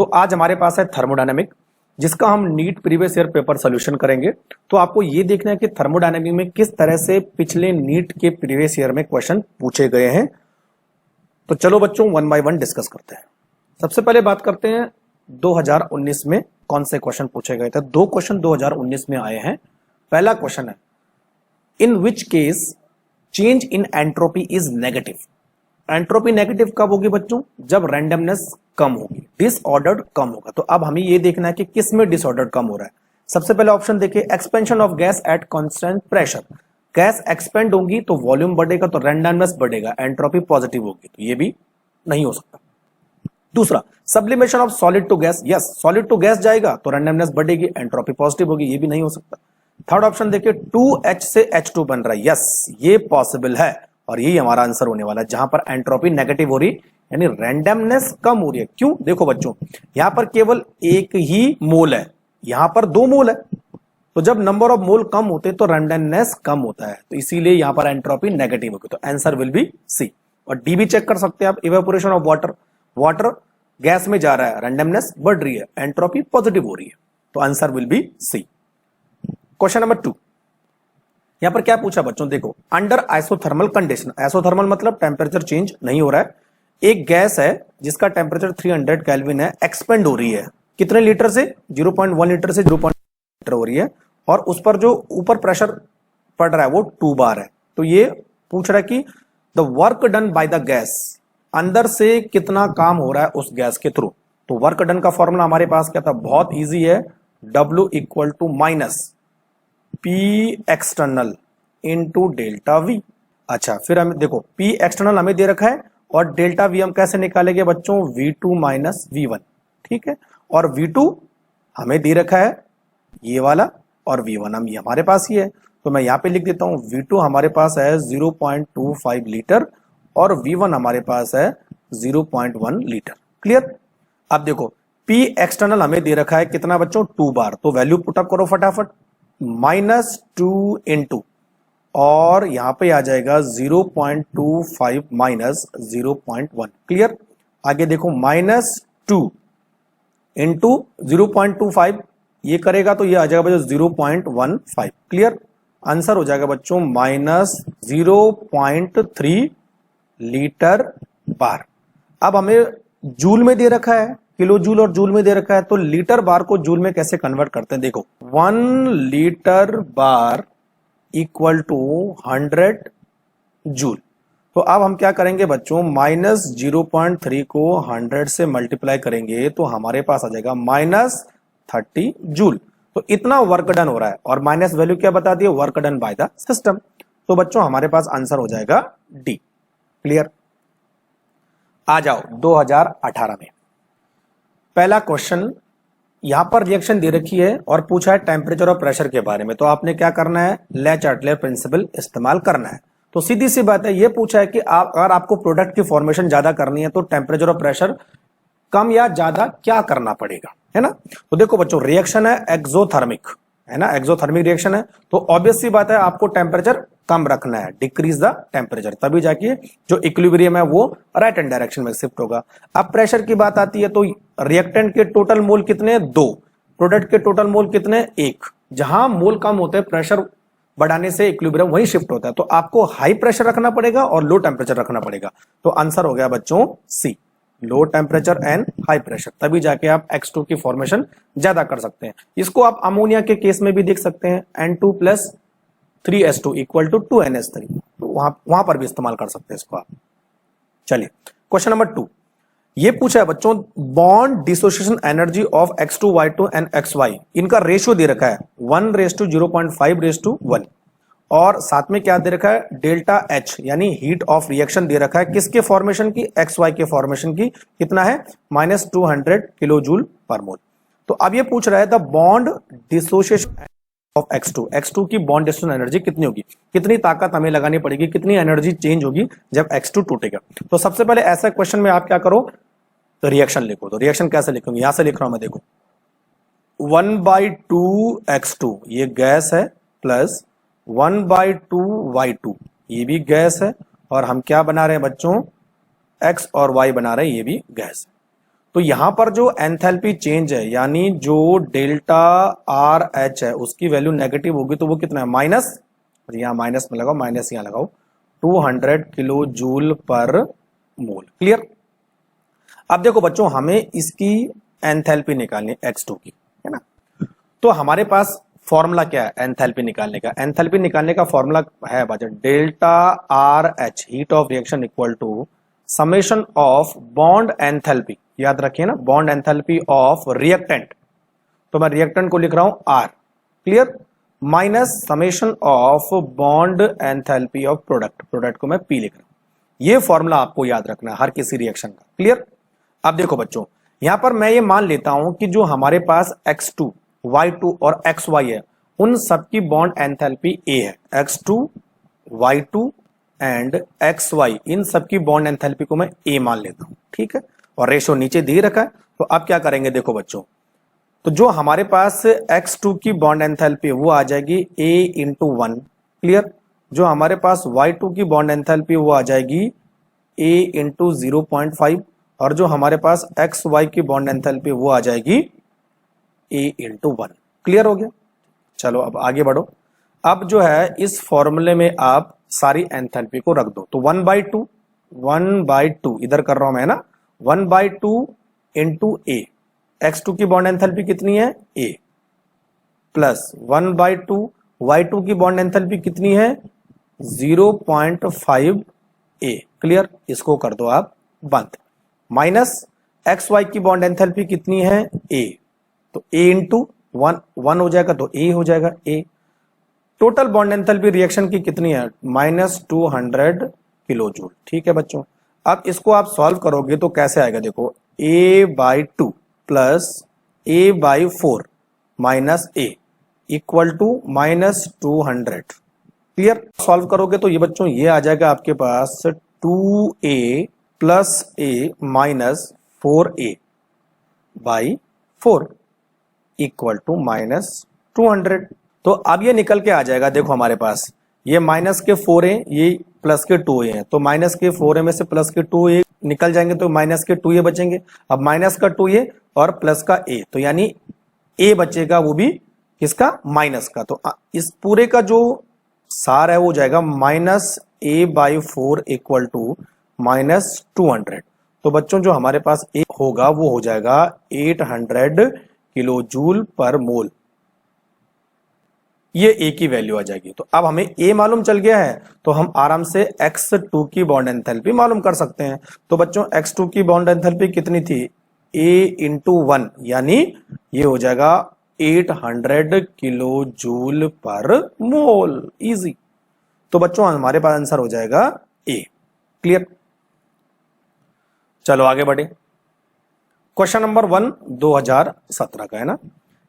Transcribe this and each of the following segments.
तो आज हमारे पास है थर्मोडायनेमिक, जिसका हम NEET previous year paper solution करेंगे। तो आपको ये देखना है कि थर्मोडायनेमिक में किस तरह से पिछले नीट के प्रीवियस ईयर में क्वेश्चन पूछे गए हैं। तो चलो बच्चों वन बाय वन डिस्कस करते हैं। सबसे पहले बात करते हैं 2019 में कौन से क्वेश्चन पूछे गए थे। दो क्वेश्चन 2019 में आए हैं। पहला क्वेश्चन है, in which case change in entropy is negative. Entropy negative कब होगी बच्चों? जब रैंडमनेस कम होगी, डिसऑर्डर्ड कम होगा। तो अब हमें यह देखना है कि किस में डिसऑर्डर्ड कम हो रहा है। सबसे पहले ऑप्शन देखिए, expansion of gas at constant pressure. Gas expand होगी तो वॉल्यूम बढ़ेगा, तो रैंडमनेस बढ़ेगा, एंट्रोपी पॉजिटिव होगी, तो ये भी नहीं हो सकता। दूसरा, sublimation of solid to gas. Yes, solid to gas जाएगा तो रैंडमनेस बढ़ेगी, एंट्रोपी पॉजिटिव होगी, ये भी नहीं हो सकता। थर्ड ऑप्शन देखिए, 2H से H2 बन रहा है। यस, ये पॉसिबल है और यही हमारा आंसर होने वाला है, जहां पर एंट्रोपी नेगेटिव हो रही, यानी रैंडमनेस कम हो रही है। क्यों? देखो बच्चों, यहां पर केवल एक ही मोल है, यहां पर दो मोल है, तो जब नंबर ऑफ मोल कम होते तो रैंडमनेस कम होता है, तो इसीलिए यहां पर एंट्रोपी नेगेटिव होगी। तो आंसर विल बी सी। और डी भी चेक कर सकते हैं आप, evaporation of water, water gas में जा रहा है, रैंडमनेस बढ़ रही है, एंट्रोपी पॉजिटिव हो रही है, तो answer will be C. Question number 2, यहां पर क्या पूछा बच्चों, देखो, अंडर आइसोथर्मल कंडीशन। आइसोथर्मल मतलब टेम्परेचर चेंज नहीं हो रहा है। एक गैस है जिसका टेम्परेचर 300 केल्विन है, एक्सपेंड हो रही है कितने लीटर से? 0.1 लीटर से 0.1 लीटर हो रही है, और उस पर जो ऊपर प्रेशर पड़ रहा है वो 2 बार है। तो ये पूछ रहा है कि the work done by the gas, अंदर से कितना काम हो रहा है उस गैस के थ्रू। तो वर्क डन का फॉर्मूला हमारे पास क्या था? बहुत इजी है, W equal to minus P external into delta V. अच्छा, फिर हम देखो, P एक्सटर्नल हमें दे रखा है और डेल्टा वी हम कैसे निकालेंगे बच्चों? V2 माइनस V1, ठीक है। और V2 हमें दे रखा है ये वाला, और V1 हम हमारे पास ही है, तो मैं यहां पे लिख देता हूं, V2 हमारे पास है 0.25 लीटर और V1 हमारे पास है 0.1 लीटर। क्लियर? अब देखो, P एक्सटर्नल हमें दे रखा है कितना बच्चों? 2 बार। तो वैल्यू पुटअप करो फटाफट, -2 इंटू, और यहां पे आ जाएगा 0.25 माइनस 0.1। क्लियर? आगे देखो, -2 इंटू 0.25, ये करेगा तो ये आ जाएगा बच्चों 0.15। क्लियर? आंसर हो जाएगा बच्चों -0.3 लीटर बार। अब हमें जूल में दे रखा है, किलो जूल और जूल में दे रखा है, तो लीटर बार को जूल में कैसे कन्वर्ट करते हैं? देखो, 1 litre bar equal to 100 joule. तो अब हम क्या करेंगे बच्चों, -0.3 को 100 से मल्टीप्लाई करेंगे तो हमारे पास आ जाएगा -30 जूल। तो इतना वर्क डन हो रहा है, और माइनस वैल्यू क्या बता दी? Work done by the system. तो बच्चों हमारे पास आंसर हो जाएगा डी। क्लियर? आ जाओ 2018 में। पहला क्वेश्चन, यहां पर रिएक्शन दे रखी है और पूछा है टेम्परेचर और प्रेशर के बारे में। तो आपने क्या करना है? ले चार्टलर प्रिंसिपल इस्तेमाल करना है। तो सीधी सी बात है, ये पूछा है कि अगर आपको प्रोडक्ट की फॉर्मेशन ज्यादा करनी है तो टेम्परेचर और प्रेशर कम या ज्यादा क्या करना पड़ेगा, है ना। तो देखो बच्चों, रिएक्शन है एक्सोथर्मिक, है ना, एक्सोथर्मिक रिएक्शन है, तो ऑब्वियस सी बात है आपको टेम्परेचर कम रखना है, डिक्रीज द टेम्परेचर, तभी जाके जो इक्विलिब्रियम है वो राइट हैंड डायरेक्शन में शिफ्ट होगा। अब प्रेशर की बात आती है तो रिएक्टेंट के टोटल मोल कितने? 2, प्रोडक्ट के टोटल मोल कितने? 1। जहां मोल कम होते हैं, प्रेशर बढ़ाने से इक्विलिब्रियम वही शिफ्ट होता है, तो आपको हाई प्रेशर रखना पड़ेगा और लो टेम्परेचर रखना पड़ेगा। तो आंसर हो गया बच्चों C, low temperature and high pressure, तभी जाके आप X2 की फॉर्मेशन ज्यादा कर सकते हैं। इसको आप अमोनिया के केस में भी देख सकते हैं, N2 + 3S2 equal to 2NH3, तो वहां पर भी इस्तेमाल कर सकते हैं इसको आप। चलिए क्वेश्चन नंबर 2, ये पूछा है बच्चों, bond dissociation energy of X2Y2 and XY, इनका रेशियो दे रखा है 1:0.5:1, और साथ में क्या दे रखा है? डेल्टा H यानी हीट ऑफ रिएक्शन दे रखा है, किसके फॉर्मेशन की? XY के फॉर्मेशन की। कितना है? -200 किलो जूल पर मोल। तो अब ये पूछ रहा है the bond dissociation of X2 की बॉन्ड डिसोसिएशन एनर्जी कितनी होगी, कितनी ताकत हमें लगानी पड़ेगी, कितनी एनर्जी चेंज होगी जब X2 टूटेगा। तो सबसे पहले ऐसा क्वेश्चन में आप क्या करो, तो रिएक्शन लिखो। तो रिएक्शन कैसे लिखूंगी? यहां से लिख रहा हूं मैं, देखो, 1/2 X2 ये गैस है, प्लस 1/2 Y2 ये भी गैस है, और हम क्या बना रहे हैं बच्चों? X और Y बना रहे हैं, ये भी गैस है। तो यहां पर जो एंथैल्पी चेंज है यानी जो डेल्टा आर एच है उसकी वैल्यू नेगेटिव होगी तो वो कितना है माइनस, यहां माइनस में लगाओ, माइनस यहां लगाओ 200 kilo joule per mole. Clear. अब देखो बच्चों हमें इसकी एंथैल्पी निकालनी है X2 की, है ना। तो हमारे पास फॉर्मूला क्या है एंथैल्पी निकालने का? एंथैल्पी निकालने का फॉर्मूला है बच्चों delta R H heat of reaction equal to summation of bond enthalpy, याद रखिए ना, बॉन्ड एंथैल्पी ऑफ रिएक्टेंट, तो मैं रिएक्टेंट को लिख रहा हूं R, clear, minus summation of bond enthalpy of product, product को मैं पी लिख रहा हूं। ये फॉर्मूला आपको याद रखना है हर किसी रिएक्शन का। क्लियर। अब देखो बच्चों यहां पर मैं ये मान लेता हूं कि जो हमारे पास X2, Y2 और XY है उन सबकी बॉन्ड एंथैल्पी A है। X2, Y2 एंड XY इन सबकी बॉन्ड एंथैल्पी को मैं A मान लेता हूं, ठीक है, और रेशो नीचे दे रखा है। तो अब क्या करेंगे देखो बच्चों, तो जो हमारे पास X2 की बॉन्ड एंथैल्पी वो आ जाएगी A इंटू 1, क्लियर। जो हमारे पास Y2 की बॉन्ड एंथैल्पी वो आ जाएगी A इंटू 0.5 और जो हमारे पास XY की बॉन्ड एंथैल्पी वो आ जाएगी A इंटू 1। क्लियर हो गया। चलो अब आगे बढ़ो। अब जो है इस फॉर्मूले में आप सारी एंथैल्पी को रख दो, तो 1/2 इधर कर रहा हूं मैं ना, 1/2 इंटू A, X2 की बॉन्ड एंथैल्पी कितनी है A, प्लस 1/2 Y2 की बॉन्ड एंथैल्पी कितनी है 0.5 A, क्लियर, इसको कर दो आप बंद, माइनस XY की बॉन्ड एंथैल्पी कितनी है A, तो A इंटू 1 हो जाएगा तो A हो जाएगा A। Total bond enthalpy reaction की कितनी है -200 किलो जूल, ठीक है बच्चों। अब इसको आप सॉल्व करोगे तो कैसे आएगा देखो, A/2 plus A/4 minus A equal to -200। Clear. Solve करोगे तो ये बच्चों ये आ जाएगा आपके पास 2A plus A minus 4A/4 equal to -200। तो अब ये निकल के आ जाएगा, देखो हमारे पास ये माइनस के 4A ये प्लस के 2A है, तो माइनस के 4A में से प्लस के 2A निकल जाएंगे तो माइनस के 2A बचेंगे। अब माइनस का 2A और प्लस का A, तो यानी A बचेगा वो भी किसका माइनस का, तो इस पूरे का जो सार है वो जाएगा -A/4 इक्वल टू -200। तो बच्चों जो हमारे पास A होगा वो हो जाएगा 800 किलो जूल पर मोल, ये A की वैल्यू आ जाएगी। तो अब हमें A मालूम चल गया है तो हम आराम से X2 की बॉन्ड एंथैल्पी मालूम कर सकते हैं। तो बच्चों X2 की बॉन्ड एंथैल्पी कितनी थी A इंटू 1, यानी ये हो जाएगा 800 किलो जूल पर मोल, इजी। तो बच्चों हमारे पास आंसर हो जाएगा A। क्लियर। चलो आगे बढ़े। क्वेश्चन नंबर 1 2017 का है ना।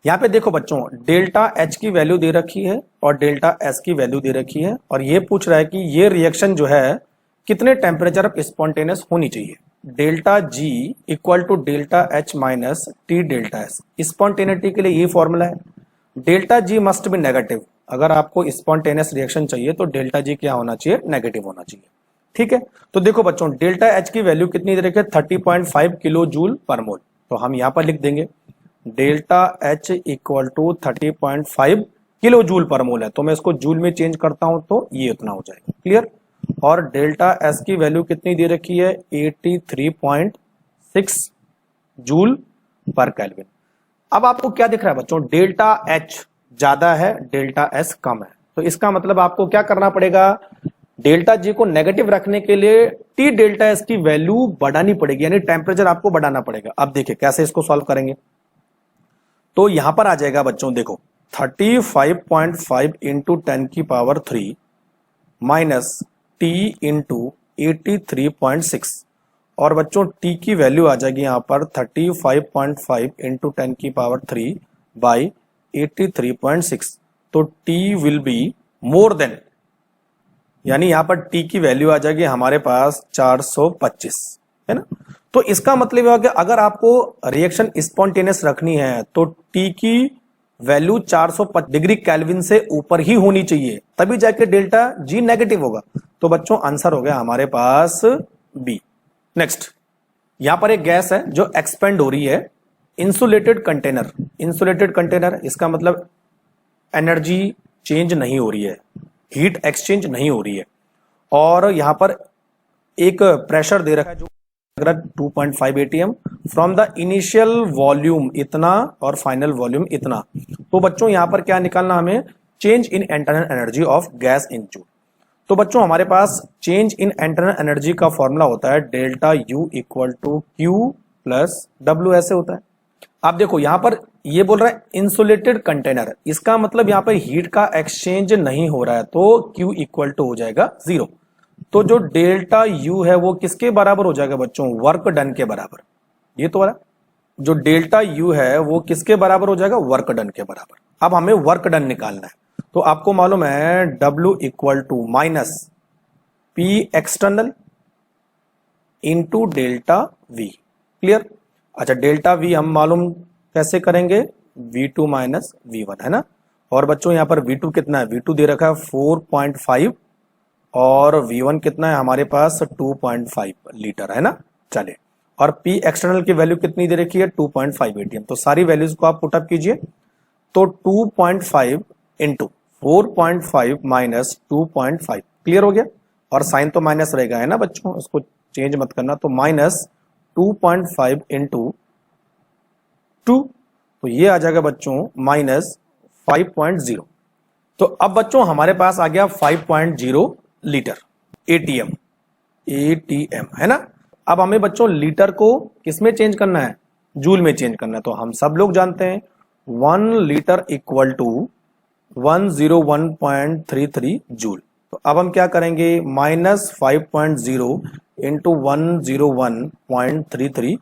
यहां पे देखो बच्चों डेल्टा H की वैल्यू दे रखी है और डेल्टा S की वैल्यू दे रखी है और ये पूछ रहा है कि ये रिएक्शन जो है कितने टेम्परेचर पर स्पॉन्टेनियस होनी चाहिए। Delta G equal to delta H minus T delta S। Spontaneity के लिए ये फॉर्मूला है, delta G must be negative. अगर आपको स्पॉन्टेनियस रिएक्शन चाहिए तो डेल्टा G क्या होना चाहिए, नेगेटिव होना चाहिए, ठीक है। तो देखो बच्चों डेल्टा H की वैल्यू कितनी दे रखी है 30.5 किलो जूल पर मोल, तो हम यहां पर लिख देंगे delta H equal to 30.5 kilo joule per mole है, तो मैं इसको जूल में चेंज करता हूं तो ये उतना हो जाएगा। क्लियर। और डेल्टा S की वैल्यू कितनी दे रखी है 83.6 जूल पर केल्विन। अब आपको क्या दिख रहा है बच्चों, डेल्टा H ज्यादा है डेल्टा S कम है, तो इसका मतलब आपको क्या करना पड़ेगा, डेल्टा G को नेगेटिव रखने के लिए T डेल्टा S की वैल्यू बढ़ानी पड़ेगी, यानी टेम्परेचर आपको बढ़ाना पड़ेगा। अब देखिए कैसे इसको सॉल्व करेंगे, तो यहां पर आ जाएगा बच्चों देखो 35.5 इंटू 10 की पावर 3 माइनस T इंटू 83.6 और बच्चों T की वैल्यू आ जाएगी यहां पर 35.5 इंटू 10 की पावर 3 बाई 83.6, तो T will be more then, यानी यहां पर T की वैल्यू आ जाएगी हमारे पास 425, है ना। तो इसका मतलब है कि अगर आपको रिएक्शन स्पॉन्टेनियस रखनी है तो T की वैल्यू 425 डिग्री केल्विन से ऊपर ही होनी चाहिए, तभी जाके डेल्टा G नेगेटिव होगा। तो बच्चों आंसर हो गया हमारे पास B। नेक्स्ट यहां पर एक गैस है जो एक्सपेंड हो रही है, इंसुलेटेड कंटेनर। इंसुलेटेड कंटेनर इसका मतलब एनर्जी चेंज नहीं हो रही है, हीट एक्सचेंज नहीं हो रही है, और यहां पर एक प्रेशर दे रखा है जो 2.5 atm from the initial volume इतना और फाइनल वॉल्यूम इतना। तो बच्चों यहां पर क्या निकालना हमें, change in internal energy of gas in joule. तो बच्चों हमारे पास चेंज इन इंटरनल एनर्जी का फॉर्मूला होता है delta U equal to Q plus W, ऐसे होता है। आप देखो यहां पर ये बोल रहा है इंसुलेटेड कंटेनर, इसका मतलब यहां पर हीट का एक्सचेंज नहीं हो रहा है, तो Q इक्वल टू हो जाएगा 0। तो जो डेल्टा U है वो किसके बराबर हो जाएगा बच्चों, वर्क डन के बराबर। ये तो वाला जो डेल्टा U है वो किसके बराबर हो जाएगा, वर्क डन के बराबर। अब हमें वर्क डन निकालना है, तो आपको मालूम है W equal to minus P external into delta V। क्लियर। अच्छा डेल्टा V हम मालूम कैसे करेंगे, V2 माइनस V1 है ना। और बच्चों यहां पर V2 कितना है, V2 दे रखा है 4.5 और V1 कितना है हमारे पास 2.5 लीटर है ना। चलिए, और P एक्सटर्नल की वैल्यू कितनी दे रखी है 2.5 atm। तो सारी वैल्यूज को आप पुटअप कीजिए, तो 2.5 इंटू 4.5 माइनस 2.5, क्लियर हो गया। और साइन तो माइनस रहेगा है ना बच्चों, उसको चेंज मत करना। तो माइनस 2.5 इंटू 2, तो ये आ जाएगा बच्चों माइनस 5.0। तो अब बच्चों हमारे पास आ गया 5.0 लीटर एटीएम, एटीएम है ना। अब हमें बच्चों लीटर को किसमें चेंज करना है, जूल में चेंज करना है। तो हम सब लोग जानते हैं 1 लीटर इक्वल टू 101.33 जूल। तो अब हम क्या करेंगे, माइनस 5.0 इंटू 101.33,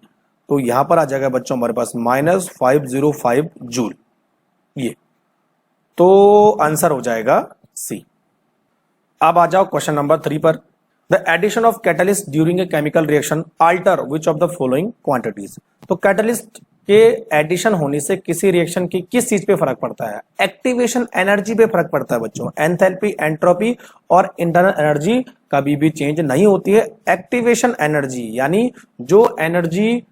तो यहां पर आ जाएगा बच्चों हमारे पास माइनस 505 जूल। ये तो आंसर हो जाएगा सी। अब आ जाओ क्वेश्चन नंबर 3 पर। The addition of catalyst during a chemical reaction alter which of the following quantities. तो कैटलिस्ट के एडिशन होने से किसी रिएक्शन की किस चीज पे फर्क पड़ता है, एक्टिवेशन एनर्जी पे फर्क पड़ता है बच्चों। एंथैल्पी, एंट्रोपी और इंटरनल एनर्जी कभी भी चेंज नहीं होती है। एक्टिवेशन एनर्जी यानी जो एनर्जी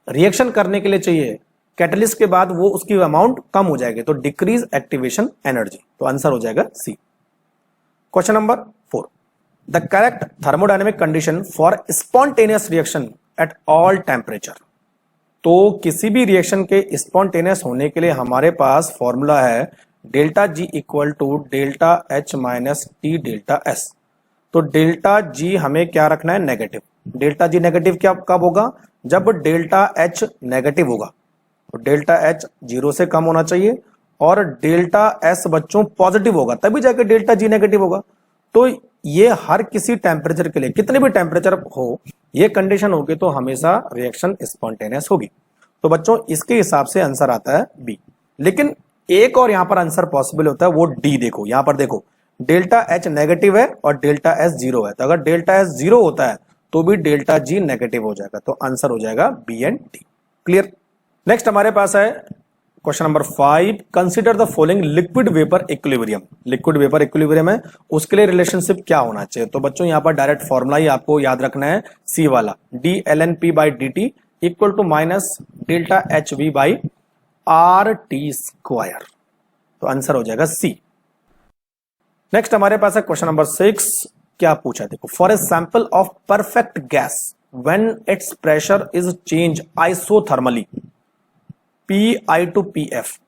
रिएक्शन करने के लिए चाहिए कैटलिस्ट के बाद वो उसकी अमाउंट कम हो जाएगी, तो डिक्रीज एक्टिवेशन एनर्जी। तो आंसर हो जाएगा C. Question number 4, the correct thermodynamic condition for spontaneous reaction at all temperature. तो किसी भी रिएक्शन के स्पॉन्टेनियस होने के लिए हमारे पास फॉर्मूला है delta G equal to delta H minus T delta S. तो डेल्टा जी हमें क्या रखना है, नेगेटिव। डेल्टा जी नेगेटिव क्या कब होगा, जब डेल्टा एच नेगेटिव होगा। तो डेल्टा एच 0 से कम होना चाहिए और डेल्टा एस बच्चों पॉजिटिव होगा, तभी जाके डेल्टा जी नेगेटिव होगा। तो ये हर किसी टेम्परेचर के लिए, कितने भी टेम्परेचर हो, ये कंडीशन होगी तो हमेशा रिएक्शन स्पॉन्टेनियस होगी। तो बच्चों इसके हिसाब से आंसर आता है बी। लेकिन एक और यहां पर आंसर पॉसिबल होता है, वो डी। देखो यहां पर देखो, डेल्टा एच नेगेटिव है और डेल्टा एस 0 है, तो अगर डेल्टा एस 0 होता है तो भी डेल्टा जी नेगेटिव हो जाएगा। तो आंसर हो जाएगा B and D. Clear. Next हमारे पास है question number 5, consider the following liquid vapour equilibrium. Liquid vapour equilibrium है, उसके लिए रिलेशनशिप क्या होना चाहिए। तो बच्चों यहां पर डायरेक्ट फॉर्मूला ही आपको याद रखना है, सी वाला, D L N P by D T equal to minus delta H V by R T square. तो आंसर हो जाएगा सी। नेक्स्ट हमारे पास है क्वेश्चन नंबर 6, क्या पूछा देखो, for a sample of perfect gas when its pressure is change isothermally Pi to Pf,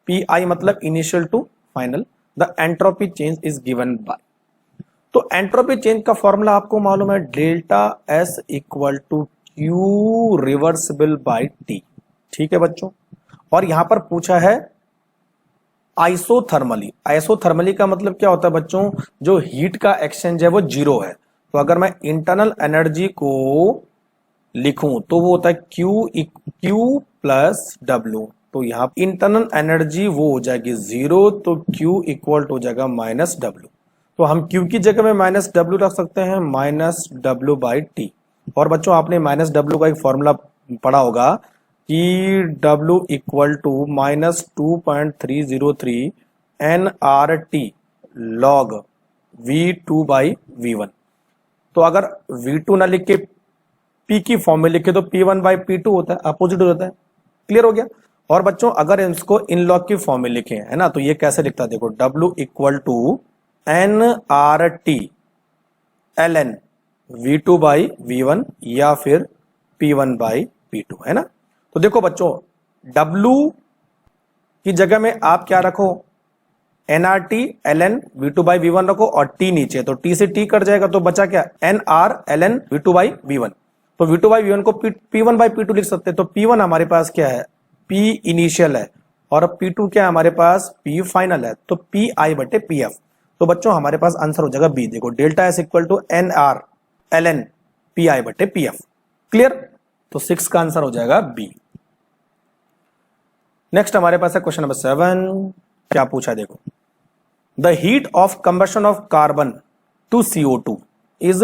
Pi मतलब initial to final, the entropy change is given by. तो एंट्रोपी चेंज का फॉर्मूला आपको मालूम है, delta S equal to Q reversible by T. ठीक है बच्चों, और यहां पर पूछा है आइसोथर्मली। आइसोथर्मली का मतलब क्या होता है बच्चों, जो हीट का एक्सचेंज है वो 0 है। तो अगर मैं इंटरनल एनर्जी को लिखूं तो वो होता है Q प्लस W। तो यहाँ इंटरनल एनर्जी वो हो जाएगी 0, तो Q इक्वल हो जाएगा माइनस W। तो हम Q की जगह में माइनस W रख सकते हैं, माइनस W बाई टी। और बच्चों आपने माइनस W का एक फॉर्मूला पढ़ा होगा कि W equal to minus 2.303 nRT log V2 by V1। तो अगर V2 ना लिख के P की फॉर्म में लिखे तो P1/P2 होता है, अपोजिट हो जाता है। क्लियर हो गया। और बच्चों अगर इसको इन लॉग की फॉर्म में लिखे है ना, तो ये कैसे लिखता है देखो, W equal to NRT ln V2/V1 या फिर P1/P2 है ना। तो देखो बच्चों W की जगह में आप क्या रखो, NRT ln V2/V1 रखो और T नीचे, तो T से T कट जाएगा तो बचा क्या, NR ln V2/V1। तो V2/V1 को P1/P2 लिख सकते हैं। तो P1 हमारे पास क्या है, P इनिशियल है और P2 क्या है हमारे पास, P फाइनल है। तो PI/PF। तो बच्चों हमारे पास आंसर हो जाएगा बी। देखो delta S equal to NR ln PI/PF। Clear. तो 6 का आंसर हो जाएगा बी। नेक्स्ट हमारे पास है क्वेश्चन नंबर 7। क्या पूछा है देखो, the heat of combustion of carbon to CO2 is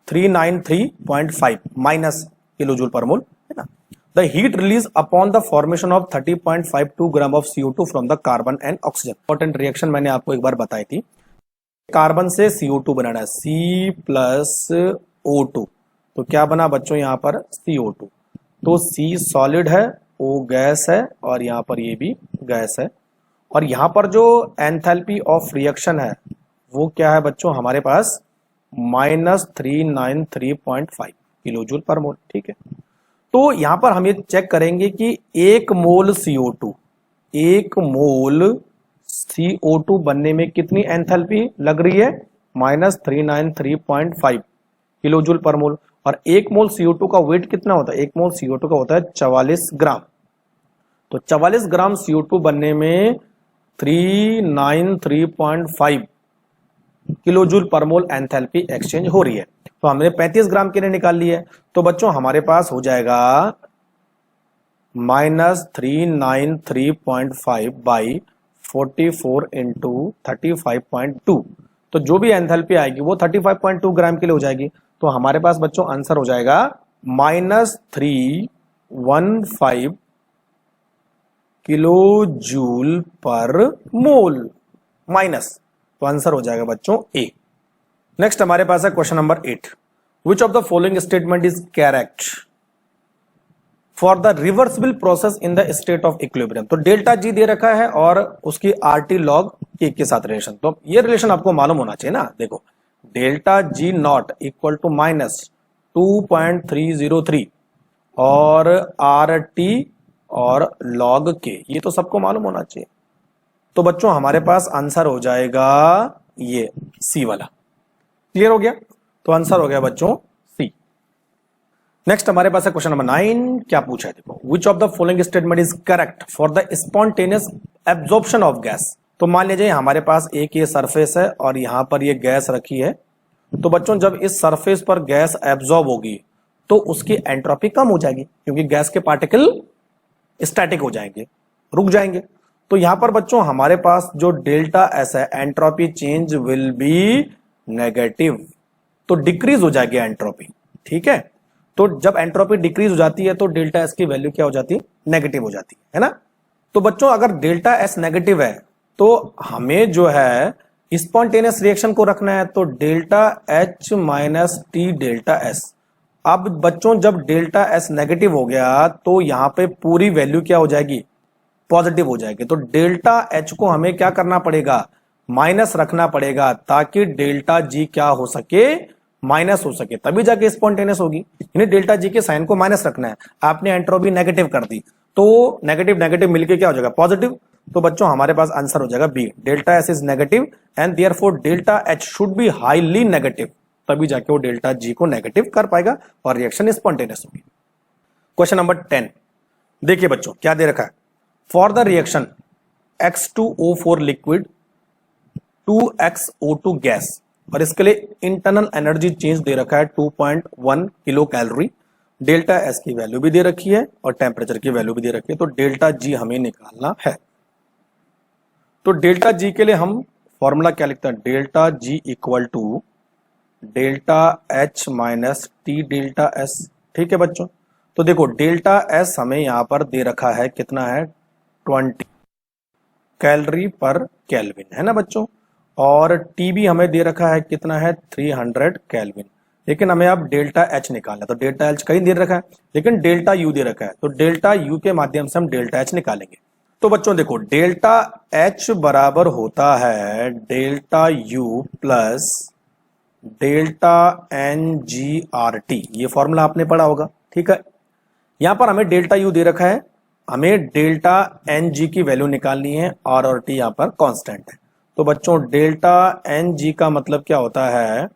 393.5 minus kilo joule per mole है ना। The heat release upon the formation of 30.52 gram of CO2 from the carbon and oxygen. Important reaction मैंने आपको एक बार बताई थी। Carbon से CO2 बनाना है, C+O2। तो क्या बना बच्चों यहां पर CO2। तो C सॉलिड है, O गैस है और यहां पर ये भी गैस है। और यहां पर जो एंथैल्पी ऑफ रिएक्शन है वो क्या है बच्चों हमारे पास, -393.5 किलो जूल पर मोल। ठीक है। तो यहां पर हम ये चेक करेंगे कि 1 मोल CO2 बनने में कितनी एंथैल्पी लग रही है, -393.5 किलो जूल पर मोल। और 1 मोल CO2 का वेट कितना होता है, 1 मोल CO2 का होता है 44 ग्राम। तो 44 ग्राम CO2 बनने में 393.5 किलो जूल पर मोल एंथैल्पी एक्सचेंज हो रही है। तो हमने 35 ग्राम के लिए निकाल ली है। तो बच्चों हमारे पास हो जाएगा -393.5 बाई 44 इंटू 35.2। तो जो भी एंथैल्पी आएगी वो 35.2 ग्राम के लिए हो जाएगी। तो हमारे पास बच्चों आंसर हो जाएगा -315 kilo joule per mole minus. तो आंसर हो जाएगा बच्चों ए। नेक्स्ट हमारे पास है question number 8। Which of the following statement is correct for the reversible process in the state of equilibrium. तो डेल्टा जी दे रखा है और उसकी RT log के साथ रिलेशन। तो ये रिलेशन आपको मालूम होना चाहिए ना। देखो delta G not equal to -2.303 और RT और log के, ये तो सबको मालूम होना चाहिए। तो बच्चों हमारे पास आंसर हो जाएगा ये सी वाला। क्लियर हो गया। तो आंसर हो गया बच्चों सी। नेक्स्ट हमारे पास है क्वेश्चन नंबर 9। क्या पूछा है देखो, विच of the following statement is correct for the spontaneous absorption of gas. तो मान लीजिए हमारे पास एक ये सरफेस है और यहां पर ये गैस रखी है। तो बच्चों जब इस सरफेस पर गैस एब्जॉर्ब होगी तो उसकी एंट्रोपी कम हो जाएगी, क्योंकि गैस के पार्टिकल स्टैटिक हो जाएंगे, रुक जाएंगे। तो यहां पर बच्चों हमारे पास जो डेल्टा एस है, entropy change will be negative. तो डिक्रीज हो जाएगी एंट्रोपी। ठीक है। तो जब एंट्रोपी डिक्रीज हो जाती है तो डेल्टा एस की वैल्यू क्या हो जाती है, नेगेटिव हो जाती है ना। तो बच्चों अगर डेल्टा एस नेगेटिव है तो हमें जो है स्पॉन्टेनियस रिएक्शन को रखना है, तो delta H minus T delta S. अब बच्चों जब डेल्टा एस नेगेटिव हो गया तो यहां पे पूरी वैल्यू क्या हो जाएगी, पॉजिटिव हो जाएगी। तो डेल्टा एच को हमें क्या करना पड़ेगा, माइनस रखना पड़ेगा, ताकि डेल्टा जी क्या हो सके, माइनस हो सके, तभी जाके स्पॉन्टेनियस होगी। यानी डेल्टा जी के साइन को माइनस रखना है। आपने एंट्रोपी नेगेटिव कर दी तो नेगेटिव नेगेटिव मिलके क्या हो जाएगा, पॉजिटिव। तो बच्चों हमारे पास आंसर हो जाएगा B, delta S is negative and therefore delta H should be highly negative, तभी जाके वो डेल्टा जी को नेगेटिव कर पाएगा और रिएक्शन स्पॉन्टेनियस होगी। क्वेश्चन नंबर 10 देखिए बच्चों क्या दे रखा है, for the reaction X2O4 liquid 2XO2 gas, और इसके लिए इंटरनल एनर्जी चेंज दे रखा है 2.1 किलो कैलोरी। डेल्टा एस की वैल्यू भी दे रखी है और टेम्परेचर की वैल्यू भी दे रखी है। तो डेल्टा जी हमें निकालना है। तो डेल्टा जी के लिए हम फॉर्मूला क्या लिखते हैं, delta G equal to delta H minus T delta S. ठीक है बच्चों। तो देखो डेल्टा एस हमें यहां पर दे रखा है, कितना है, 20 कैलोरी पर केल्विन है ना बच्चों। और टी भी हमें दे रखा है, कितना है, 300 केल्विन। लेकिन हमें अब डेल्टा एच निकालना है। तो डेल्टा एच कहीं दे रखा है, लेकिन डेल्टा यू दे रखा है, तो डेल्टा यू के माध्यम से हम डेल्टा एच निकालेंगे। तो बच्चों देखो, डेल्टा एच बराबर होता है delta U plus delta N G R T. ये फॉर्मूला आपने पढ़ा होगा, ठीक है। यहां पर हमें डेल्टा यू दे रखा है, हमें डेल्टा एन जी की वैल्यू निकालनी है, आर और टी यहां पर कांस्टेंट है। तो बच्चों डेल्टा एन जी का मतलब क्या होता है,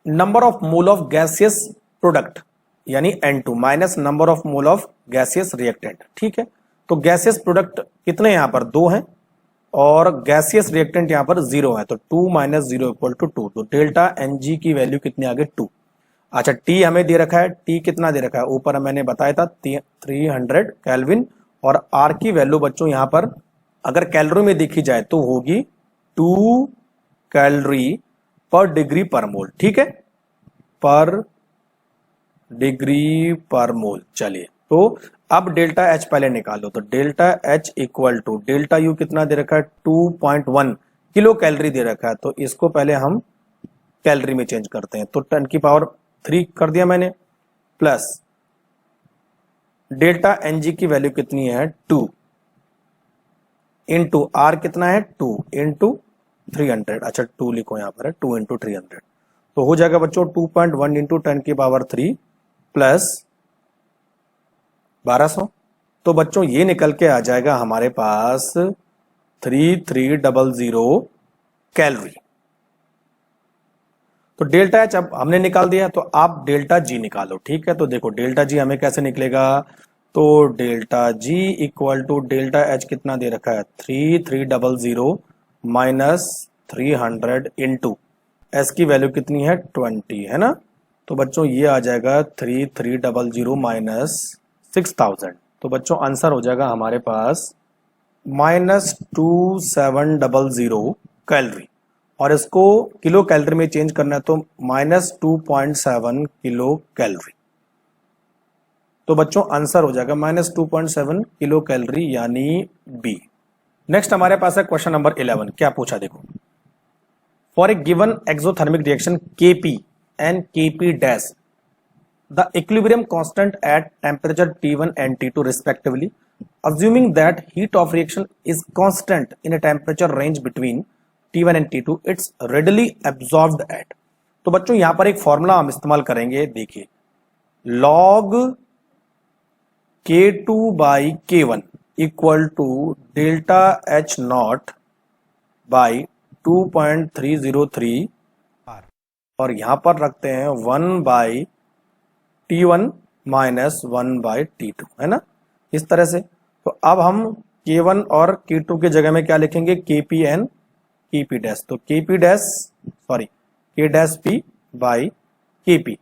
number of mole of gaseous product यानी N2 minus number of mole of gaseous reactant, ठीक है। तो गैसियस प्रोडक्ट कितने यहां पर 2 हैं और गैसियस रिएक्टेंट यहां पर 0 है, तो 2 माइनस 0 इक्वल टू 2। तो डेल्टा एन जी की वैल्यू कितनी आ गई 2। अच्छा, टी हमें दे रखा है, टी कितना दे रखा है, ऊपर मैंने बताया था 300 केल्विन, और आर की वैल्यू बच्चों यहां पर अगर कैलोरी में देखी जाए तो होगी 2 कैलोरी पर डिग्री पर मोल, ठीक है, पर डिग्री पर मोल। चलिए, तो अब डेल्टा एच पहले निकालो। तो delta H equal to delta U कितना दे रखा है 2.1 किलो कैलोरी दे रखा है, तो इसको पहले हम कैलोरी में चेंज करते हैं। तो 10 की पावर 3 कर दिया मैंने, प्लस डेल्टा एन जी की वैल्यू कितनी है 2 इंटू आर कितना है 2 इंटू 300। अच्छा 2 लिखो यहां पर है, 2 इंटू 300, तो हो जाएगा बच्चों 2.1 इंटू 10 की पावर 3 प्लस 1200। तो बच्चों ये निकल के आ जाएगा हमारे पास 3300 कैलोरी। तो डेल्टा एच अब हमने निकाल दिया, तो आप डेल्टा जी निकालो, ठीक है। तो देखो डेल्टा जी हमें कैसे निकलेगा, तो delta G equal to delta H कितना दे रखा है 3300 माइनस 300 इंटू एस की वैल्यू कितनी है 20 है ना। तो बच्चों ये आ जाएगा 3300 माइनस 6000। तो बच्चों आंसर हो जाएगा हमारे पास माइनस 2700 कैलोरी, और इसको किलो कैलोरी में चेंज करना है तो माइनस 2.7 किलो कैलोरी। तो बच्चों आंसर हो जाएगा माइनस 2.7 किलो कैलोरी यानी बी। नेक्स्ट हमारे पास है क्वेश्चन नंबर 11। क्या पूछा देखो, for A given exothermic reaction Kp and Kp dash, the equilibrium constant at temperature T1 and T2 respectively, assuming that heat of reaction is constant in a temperature range between T1 and T2, it's readily absorbed at। तो बच्चों यहां पर एक formula हम इस्तेमाल करेंगे, देखिए log K2 by K1 equal to delta H not by 2.303 और यहां पर रखते हैं 1 by T1 minus 1 by T2, है ना, इस तरह से। तो अब हम K1 और K2 के जगह में क्या लिखेंगे Kp एन Kp डैश, तो Kp dash sorry K dash P by Kp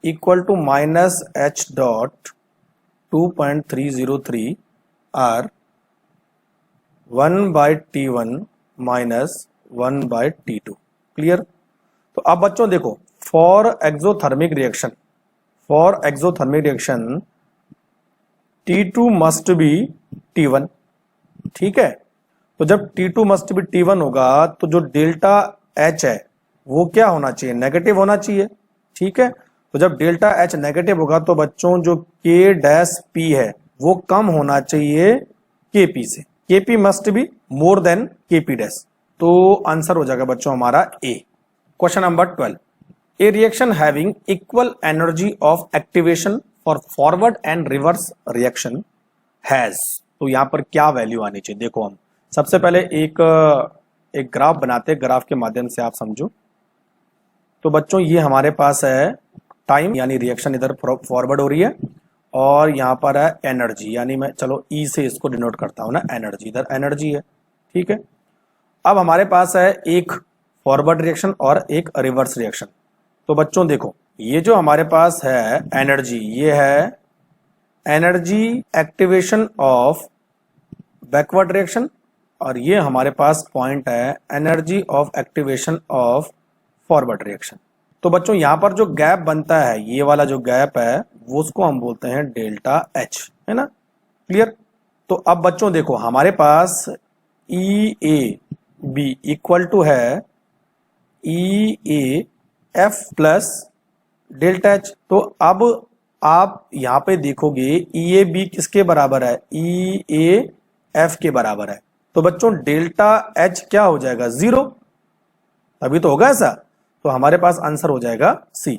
equal to minus H dot 2.303 R 1 by T1 minus 1 by T2। Clear. तो अब बच्चों देखो, for exothermic reaction T2 must be T1, ठीक है। तो जब T2 must be T1 होगा तो जो डेल्टा H है वो क्या होना चाहिए, नेगेटिव होना चाहिए, ठीक है। तो जब डेल्टा H नेगेटिव होगा तो बच्चों जो K डैश P है वो कम होना चाहिए Kp से, Kp must be more than Kp dash. तो आंसर हो जाएगा बच्चों हमारा A. Question number 12, a reaction having equal energy of activation for forward and reverse reaction has. तो यहां पर क्या वैल्यू आनी चाहिए, देखो हम सबसे पहले एक ग्राफ बनाते हैं, ग्राफ के माध्यम से आप समझो। तो बच्चों ये हमारे पास है टाइम यानी रिएक्शन इधर फॉरवर्ड हो रही है, और यहां पर है एनर्जी यानी मैं चलो ई से इसको डिनोट करता हूं ना, एनर्जी, इधर एनर्जी है, ठीक है। अब हमारे पास है एक फॉरवर्ड रिएक्शन और एक रिवर्स रिएक्शन। तो बच्चों देखो ये जो हमारे पास है एनर्जी, ये है energy activation of backward reaction, और ये हमारे पास पॉइंट है energy of activation of forward reaction. तो बच्चों यहां पर जो गैप बनता है, ये वाला जो गैप है वो उसको हम बोलते हैं डेल्टा एच, है ना, क्लियर। तो अब बच्चों देखो हमारे पास E A B equal to है E A F plus delta H. तो अब आप यहां पे देखोगे ई ए बी किसके बराबर है, ई ए एफ के बराबर है। तो बच्चों डेल्टा एच क्या हो जाएगा, 0, अभी तो होगा ऐसा। तो हमारे पास आंसर हो जाएगा C.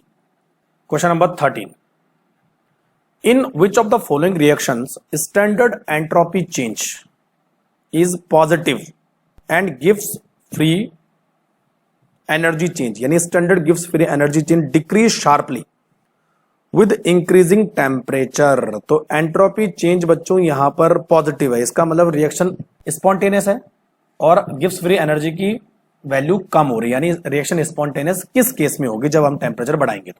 Question number 13, in which of the following reactions standard entropy change is positive and गिव्स फ्री एनर्जी चेंज, यानी स्टैंडर्ड गिव्स free energy change decrease sharply with increasing temperature. तो एंट्रोपी चेंज बच्चों यहां पर पॉजिटिव है, इसका मतलब रिएक्शन स्पॉन्टेनियस है और गिव्स फ्री एनर्जी की वैल्यू कम हो रही है, यानी रिएक्शन स्पॉन्टेनियस किस केस में होगी, जब हम टेम्परेचर बढ़ाएंगे।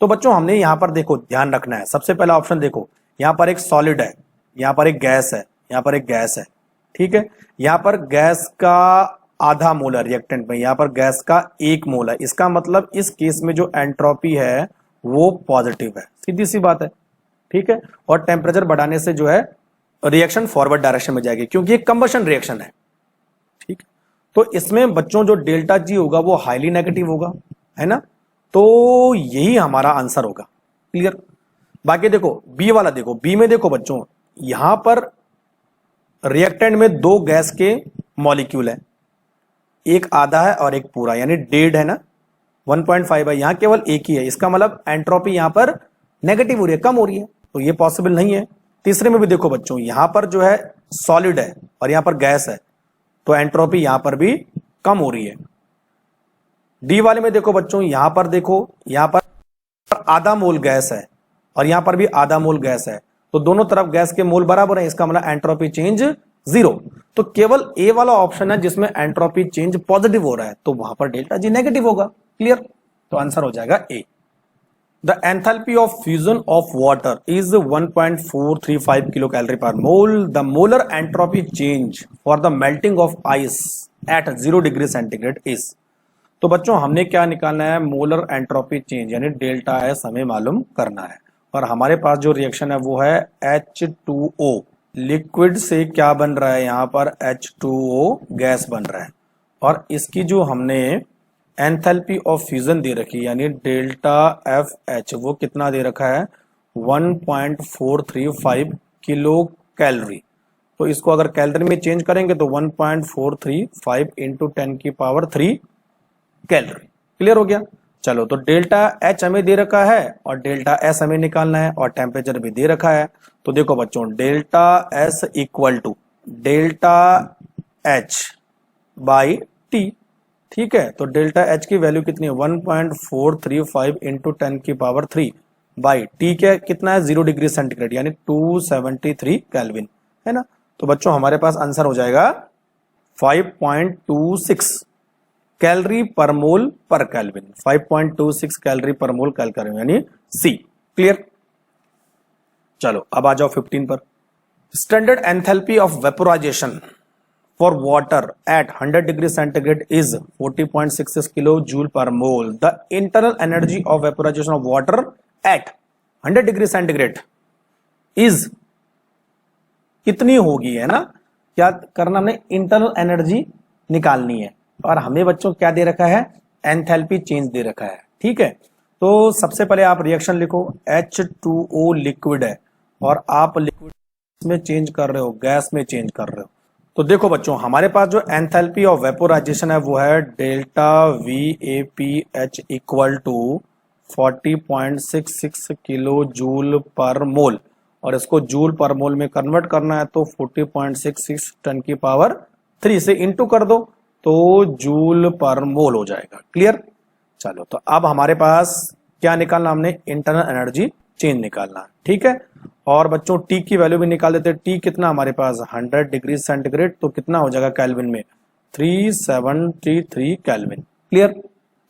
तो बच्चों हमने यहां पर देखो ध्यान रखना है, सबसे पहला ऑप्शन देखो, यहां पर एक सॉलिड है, यहां पर एक गैस है, यहां पर एक गैस है, ठीक है। यहां पर गैस का आधा मोल है रिएक्टेंट में, यहां पर गैस का 1 मोल है, इसका मतलब इस केस में जो एंट्रोपी है वो पॉजिटिव है, सीधी सी बात है, ठीक है। और टेम्परेचर बढ़ाने से जो है रिएक्शन फॉरवर्ड डायरेक्शन में जाएगी, क्योंकि एक कंबशन रिएक्शन है, ठीक। तो इसमें बच्चों जो डेल्टा जी होगा वो हाईली नेगेटिव होगा, है ना। तो यही हमारा आंसर होगा, क्लियर। बाकी देखो बी वाला, देखो बी में देखो बच्चों, यहां पर रिएक्टेंट में 2 गैस के मॉलिक्यूल है, एक आधा है और एक पूरा, यानी डेड है ना, 1.5 है, यहां केवल एक ही है, इसका मतलब एंट्रोपी यहां पर नेगेटिव हो रही है, कम हो रही है, तो ये पॉसिबल नहीं है। तीसरे में भी देखो बच्चों, यहां पर जो है सॉलिड है और यहां पर गैस है, तो एंट्रोपी यहां पर भी कम हो रही है। डी वाले में देखो बच्चों, यहां पर देखो, यहां पर आधा मोल गैस है और यहां पर भी आधा मोल गैस है, तो दोनों तरफ गैस के मोल बराबर है, इसका मतलब एंट्रोपी चेंज 0। तो केवल ए वाला ऑप्शन है जिसमें एंट्रोपी चेंज पॉजिटिव हो रहा है, तो वहां पर डेल्टा जी नेगेटिव होगा, क्लियर। तो आंसर हो जाएगा A. The enthalpy of fusion of water is 1.435 kilo calorie per mole. The molar entropy change for the melting of ice at 0 degree centigrade is. तो बच्चों हमने क्या निकालना है, मोलर एंट्रोपी चेंज, यानी डेल्टा एस हमें मालूम करना है। और हमारे पास जो रिएक्शन है वो है H2O, लिक्विड से क्या बन रहा है, यहां पर H2O गैस बन रहा है, और इसकी जो हमने एंथैल्पी ऑफ फ्यूजन दे रखी है, यानी डेल्टा एफ एच, वो कितना दे रखा है, 1.435 किलो कैलोरी। तो इसको अगर कैलोरी में चेंज करेंगे तो 1.435 इंटू 10 की पावर 3 कैलोरी, क्लियर हो गया। चलो, तो डेल्टा एच हमें दे रखा है और डेल्टा एस हमें निकालना है, और टेम्परेचर भी दे रखा है। तो देखो बच्चों, delta S equal to delta H by T, ठीक है। तो डेल्टा एच की वैल्यू कितनी है, 1.435 इंटू 10 की पावर 3 बाई टी, क्या कितना है, 0 डिग्री सेंटीग्रेड, यानी 273 केल्विन, है ना। तो बच्चों हमारे पास आंसर हो जाएगा 5.26 कैलोरी पर मोल पर केल्विन, 5.26 कैलोरी पर मोल केल्विन, यानी सी, क्लियर। चलो अब आ जाओ 15 पर। Standard enthalpy of vaporisation for water at 100 degree centigrade is 40.66 kilo joule per mole. The internal energy of vaporisation of water at 100 degree centigrade is कितनी होगी, है ना। क्या करना, हमने इंटरनल एनर्जी निकालनी है, और हमें बच्चों क्या दे रखा है, एंथैल्पी चेंज दे रखा है, ठीक है। तो सबसे पहले आप रिएक्शन लिखो, H2O लिक्विड है और आप लिक्विड में चेंज कर रहे हो, गैस में चेंज कर रहे हो। तो देखो बच्चों, हमारे पास जो एंथैल्पी ऑफ वेपोराइजेशन है वो है delta VAPH equal to 40.66 kilo joule per mole, और इसको जूल पर मोल में कन्वर्ट करना है तो 40.66 10 की पावर 3 से इंटू कर दो, तो जूल पर मोल हो जाएगा, क्लियर। चलो, तो अब हमारे पास क्या निकालना, हमने इंटरनल एनर्जी चेंज निकालना, ठीक है। और बच्चों टी की वैल्यू भी निकाल देते, टी कितना हमारे पास 100 डिग्री सेंटीग्रेड, तो कितना हो जाएगा केल्विन में, 373 केल्विन, क्लियर।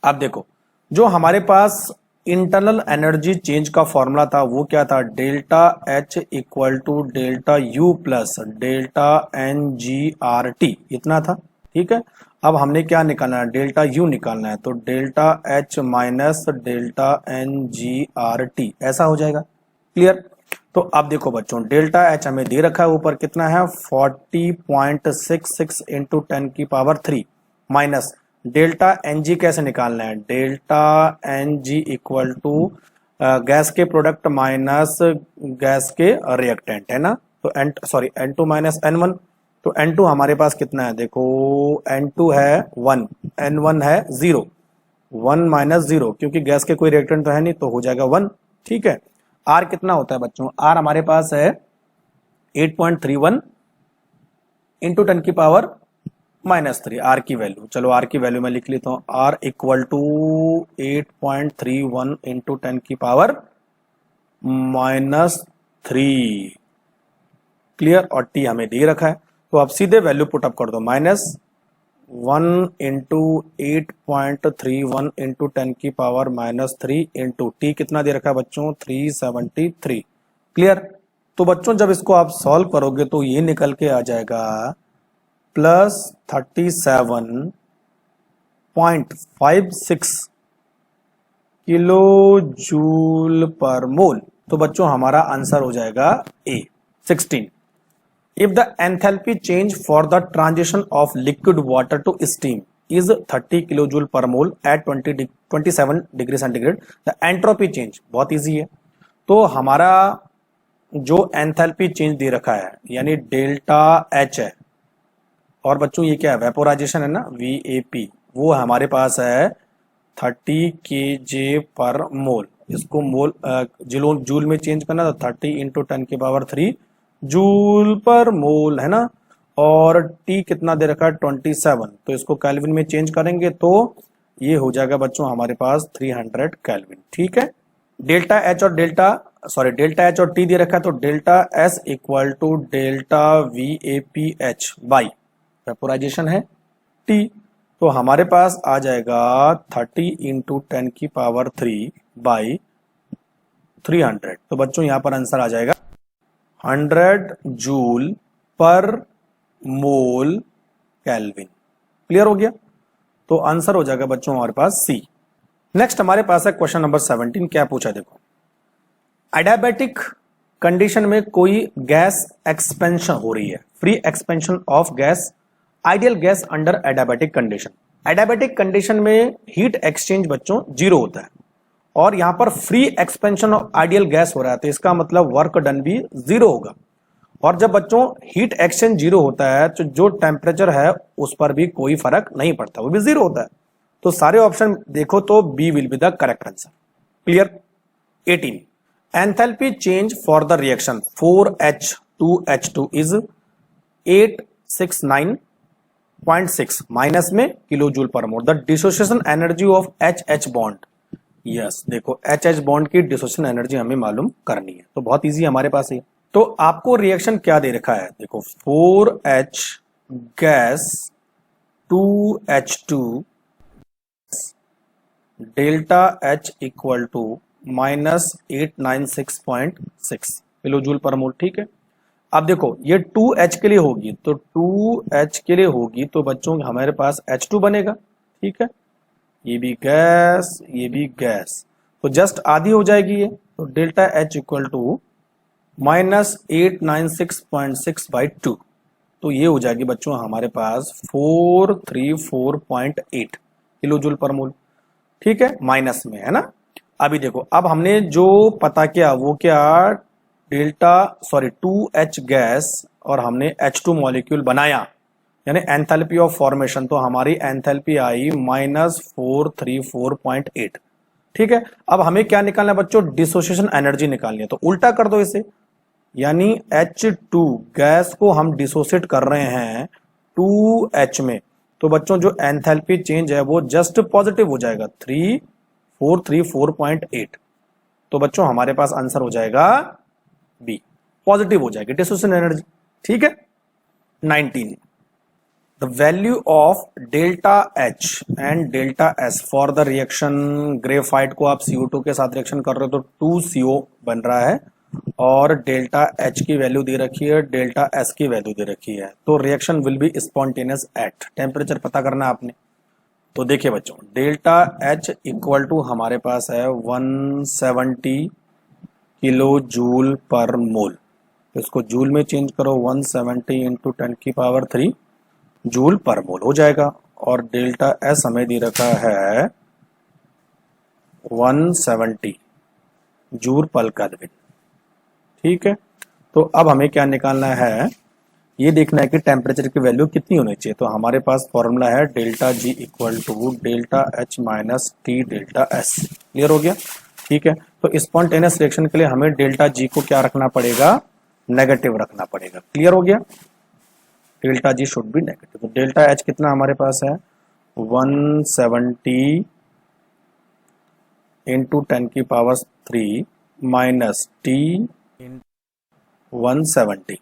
अब देखो, जो हमारे पास इंटरनल एनर्जी चेंज का फॉर्मूला था वो क्या था, delta H equal to delta U plus delta NGRT, इतना था, ठीक है। अब हमने क्या निकालना है, डेल्टा यू निकालना है, तो delta H minus delta NGRT, ऐसा हो जाएगा, क्लियर। तो अब देखो बच्चों, डेल्टा एच हमें दे रखा है ऊपर, कितना है, 40.66 इंटू 10 की power 3 minus delta N G कैसे निकालना है, delta N G equal to gas के प्रोडक्ट माइनस गैस के रिएक्टेंट, है ना। तो N sorry N two minus N one, तो एन टू हमारे पास कितना है, देखो एन टू है 1, एन वन है 0, 1 माइनस 0 क्योंकि गैस के कोई रिएक्टेंट तो है नहीं, तो हो जाएगा 1। ठीक है, आर कितना होता है बच्चों, आर हमारे पास है 8.31 इंटू 10 की पावर -3, आर की वैल्यू, चलो आर की वैल्यू मैं लिख लेता हूँ, आर इक्वल टू 8.31 इंटू 10 की पावर -3, क्लियर। और टी हमें दे रखा है, तो आप सीधे वैल्यू पुट अप कर दो, -1 इंटू 8.31 इंटू 10 की पावर -3 इंटू टी कितना दे रखा है बच्चों, 373, क्लियर। तो बच्चों जब इसको आप सॉल्व करोगे तो ये निकल के आ जाएगा +37.56 किलो जूल पर मोल। तो बच्चों हमारा आंसर हो जाएगा A 16। If the enthalpy change for the transition of liquid water to steam is 30 kilo joule per mole at 27 degree centigrade, the entropy change, बहुत इजी है। तो हमारा जो एंथैल्पी चेंज दे रखा है यानी डेल्टा एच है, और बच्चों ये क्या है, वेपोराइजेशन है ना, VAP, वो हमारे पास है 30 kJ पर मोल। इसको मोल जूल में चेंज करना, तो 30 इंटू 10 की पावर 3 जूल पर मोल, है ना। और T कितना दे रखा है 27, तो इसको केल्विन में चेंज करेंगे तो ये हो जाएगा बच्चों हमारे पास 300 केल्विन। ठीक है, डेल्टा एच और टी दे रखा है, तो delta S equal to delta VAPH by vaporisation है T, तो हमारे पास आ जाएगा 30 इंटू 10 की पावर 3 बाई 300। तो बच्चों यहां पर आंसर आ जाएगा 100 जूल पर मोल केल्विन, क्लियर हो गया। तो आंसर हो जाएगा बच्चों हमारे पास सी। नेक्स्ट हमारे पास है क्वेश्चन नंबर 17, क्या पूछा देखो, एडियाबैटिक कंडीशन में कोई गैस एक्सपेंशन हो रही है, free expansion of gas, ideal gas under adiabatic condition. Adiabatic condition में हीट एक्सचेंज बच्चों 0 होता है, और यहां पर free expansion of ideal gas हो रहा है, तो इसका मतलब वर्क डन भी 0 होगा। और जब बच्चों हीट एक्सचेंज 0 होता है तो जो टेम्परेचर है उस पर भी कोई फर्क नहीं पड़ता, वो भी 0 होता है। तो सारे ऑप्शन देखो तो B will be the correct answer, clear. 18 enthalpy change for the reaction 4H2H2 is 869.6 minus में kilo joule per mole. The dissociation energy of HH bond, yes देखो HH बॉन्ड की डिसोसिएशन एनर्जी हमें मालूम करनी है, तो बहुत इजी हमारे पास है। तो आपको रिएक्शन क्या दे रखा है, देखो 4H gas 2H2 delta H equal to -896.6 kilo joule per mole. ठीक है, अब देखो ये 2H के लिए होगी, तो 2H के लिए होगी तो बच्चों हमारे पास H2 बनेगा। ठीक है, ये भी गैस ये भी गैस, तो जस्ट आधी हो जाएगी ये, तो delta H equal to -896.6 by 2, तो ये हो जाएगी बच्चों हमारे पास 434.8 किलो जूल पर मोल। ठीक है, माइनस में है ना। अभी देखो अब हमने जो पता किया वो क्या, डेल्टा 2H गैस और हमने H2 मॉलिक्यूल बनाया, यानी एंथैल्पी ऑफ फॉर्मेशन, तो हमारी एंथैल्पी आई -434.8। ठीक है, अब हमें क्या निकालना है बच्चों, डिसोसिएशन एनर्जी निकालनी है, तो उल्टा कर दो इसे, यानी H2 गैस को हम डिसोसिएट कर रहे हैं 2H में, तो बच्चों जो एंथैल्पी चेंज है वो जस्ट पॉजिटिव हो जाएगा 3434.8। तो बच्चों हमारे पास आंसर हो जाएगा बी, पॉजिटिव हो जाएगी डिसोसिएशन एनर्जी। ठीक है, 19 the value of delta H and delta S for the reaction graphite को आप CO2 के साथ रिएक्शन कर रहे हो तो 2CO बन रहा है, और डेल्टा H की वैल्यू दे रखी है, डेल्टा S की वैल्यू दे रखी है, तो reaction will be spontaneous at, temperature पता करना आपने। तो देखिए बच्चों डेल्टा H इक्वल टू हमारे पास है 170 किलो जूल पर मोल, तो इसको जूल में चेंज करो, 170 इंटू 10 की पावर 3 जूल पर मोल हो जाएगा। और डेल्टा एस हमें दे रखा है 170 जूल पर केल्विन। ठीक है, तो अब हमें क्या निकालना है, ये देखना है कि टेम्परेचर की वैल्यू कितनी होनी चाहिए। तो हमारे पास फॉर्मूला है delta G equal to delta H minus T delta S. Clear हो गया? ठीक है, तो स्पॉन्टेनियस रिएक्शन के लिए हमें डेल्टा जी को क्या रखना पड़ेगा, नेगेटिव रखना पड़ेगा। क्लियर हो गया? Delta G should be negative. तो डेल्टा एच कितना हमारे पास है 170 इंटू 10 की पावर 3 माइनस टी 170।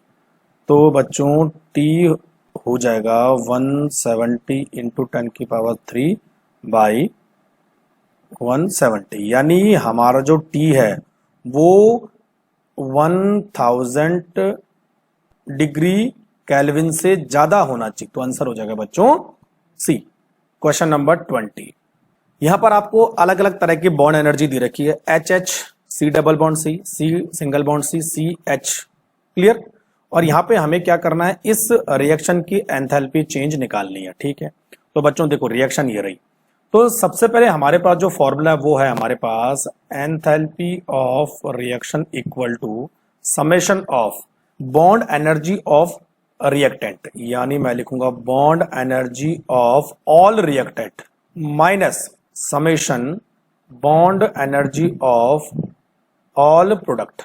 तो बच्चों t हो जाएगा 170 इंटू 10 की पावर 3 बाई 170, यानी हमारा जो t है वो 1000 डिग्री केल्विन से ज्यादा होना चाहिए। तो आंसर हो जाएगा बच्चों सी। Question number 20। यहां पर आपको अलग अलग तरह की बॉन्ड एनर्जी दे रखी है, H H, C double bond C, C single bond C, C H. Clear? और यहां पे हमें क्या करना है, इस रिएक्शन की एंथैल्पी चेंज निकालनी है। ठीक है, तो बच्चों देखो रिएक्शन ये रही। तो सबसे पहले हमारे पास जो फॉर्मूला है वो है हमारे पास enthalpy of reaction equal to summation of bond energy of reactant, यानी मैं लिखूंगा bond energy of all reactant minus summation bond energy of all product.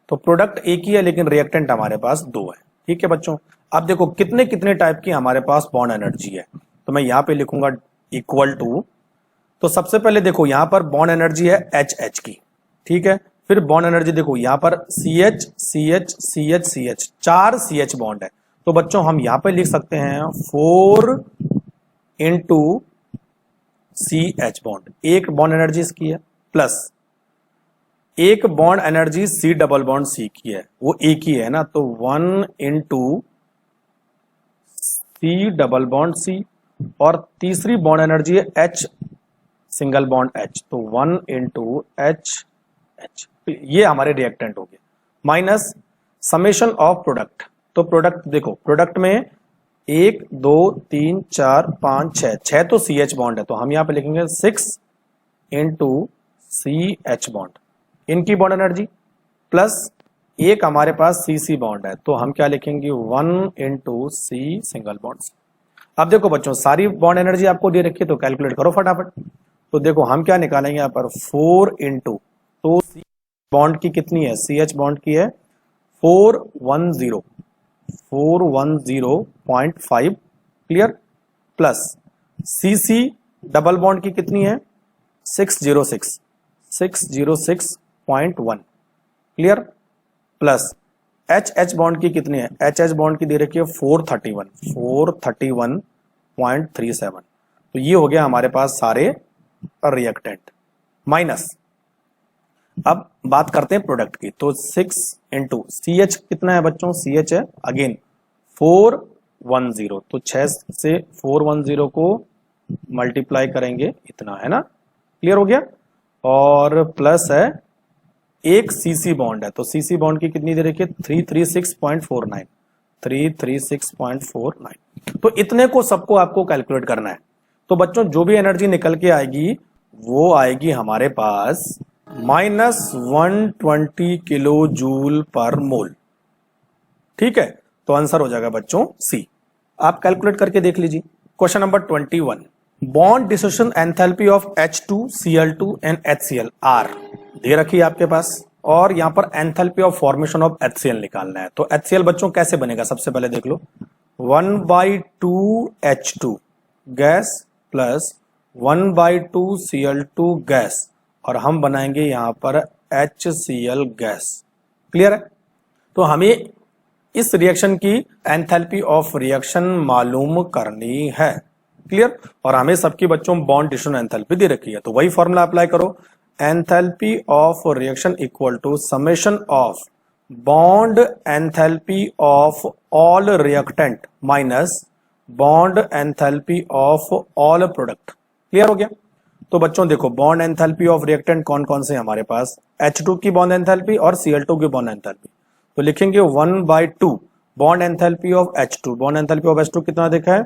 तो प्रोडक्ट एक ही है लेकिन रिएक्टेंट हमारे पास दो है। ठीक है बच्चों, अब देखो कितने कितने टाइप की हमारे पास बॉन्ड एनर्जी है, तो मैं यहां पे लिखूंगा इक्वल टू। तो सबसे पहले देखो यहां पर बॉन्ड एनर्जी है एच एच की। ठीक है, फिर बॉन्ड एनर्जी देखो यहां पर C H C H C H C H, 4 C H bond है। तो बच्चों हम यहां पे लिख सकते हैं 4 इंटू सी एच बॉन्ड, एक बॉन्ड एनर्जी इसकी है, प्लस एक bond energy C double bond C की है, वो एक ही है ना, तो 1 into C double bond C, और तीसरी बॉन्ड एनर्जी है एच सिंगल बॉन्ड एच, तो 1 इंटू एच एच। ये हमारे रिएक्टेंट हो गए, माइनस समेशन ऑफ प्रोडक्ट। तो प्रोडक्ट देखो, प्रोडक्ट में 1 2 3 4 5 6, 6 तो सी एच बॉन्ड है, तो हम यहां पे लिखेंगे 6 इंटू सी एच बॉन्ड, इनकी बॉन्ड एनर्जी, प्लस एक हमारे पास सी सी बॉन्ड है, तो हम क्या लिखेंगे 1 इंटू सी सिंगल बॉन्ड। अब देखो बच्चों सारी बॉन्ड एनर्जी आपको दे रखी है, तो कैलकुलेट करो फटाफट। तो देखो हम क्या निकालेंगे यहाँ पर 4 इंटू, तो सी बॉन्ड की कितनी है, सी एच बॉन्ड की है 410.5, क्लियर, प्लस सी सी डबल बॉन्ड की कितनी है 606.1, clear, plus H H bond की कितनी है, एच एच बॉन्ड की दे रखी है 431.37। तो ये हो गया हमारे पास सारे रिएक्टेंट, माइनस अब बात करते हैं प्रोडक्ट की। तो 6 इंटू सी एच कितना है बच्चों, सी एच है अगेन 410, तो 6 से 410 को मल्टीप्लाई करेंगे, इतना है ना, क्लियर हो गया, और प्लस है एक सीसी बॉन्ड है, तो सीसी बॉन्ड की कितनी दे रखी है 336.49। तो इतने को सबको आपको कैलकुलेट करना है। तो बच्चों जो भी एनर्जी निकल के आएगी वो आएगी हमारे पास -120 किलो जूल पर मोल। ठीक है, तो आंसर हो जाएगा बच्चों सी। आप कैलकुलेट करके देख लीजिए। Question number 21, bond dissociation enthalpy of H2Cl2 and HCl are दे रखी है आपके पास, और यहां पर enthalpy of formation of HCl निकालना है। तो HCl बच्चों कैसे बनेगा, सबसे पहले देख लो 1/2 H2 gas plus 1/2 Cl2 gas, और हम बनाएंगे यहां पर HCl गैस। क्लियर है? तो हमें इस रिएक्शन की एंथैल्पी ऑफ रिएक्शन मालूम करनी है। क्लियर? और हमें सबकी बच्चों बॉन्ड डिसोसिएशन एंथैल्पी दे रखी है, तो वही फॉर्मूला अप्लाई करो, enthalpy of reaction equal to summation of bond enthalpy of all reactant minus bond enthalpy of all product. Clear हो गया? तो बच्चों देखो बॉन्ड एंथैल्पी ऑफ रिएक्टेंट कौन कौन से हमारे पास, H2 की बॉन्ड एंथैल्पी और Cl2 की बॉन्ड एंथैल्पी। तो लिखेंगे 1/2 bond enthalpy of H2, bond enthalpy of H2 कितना देखा है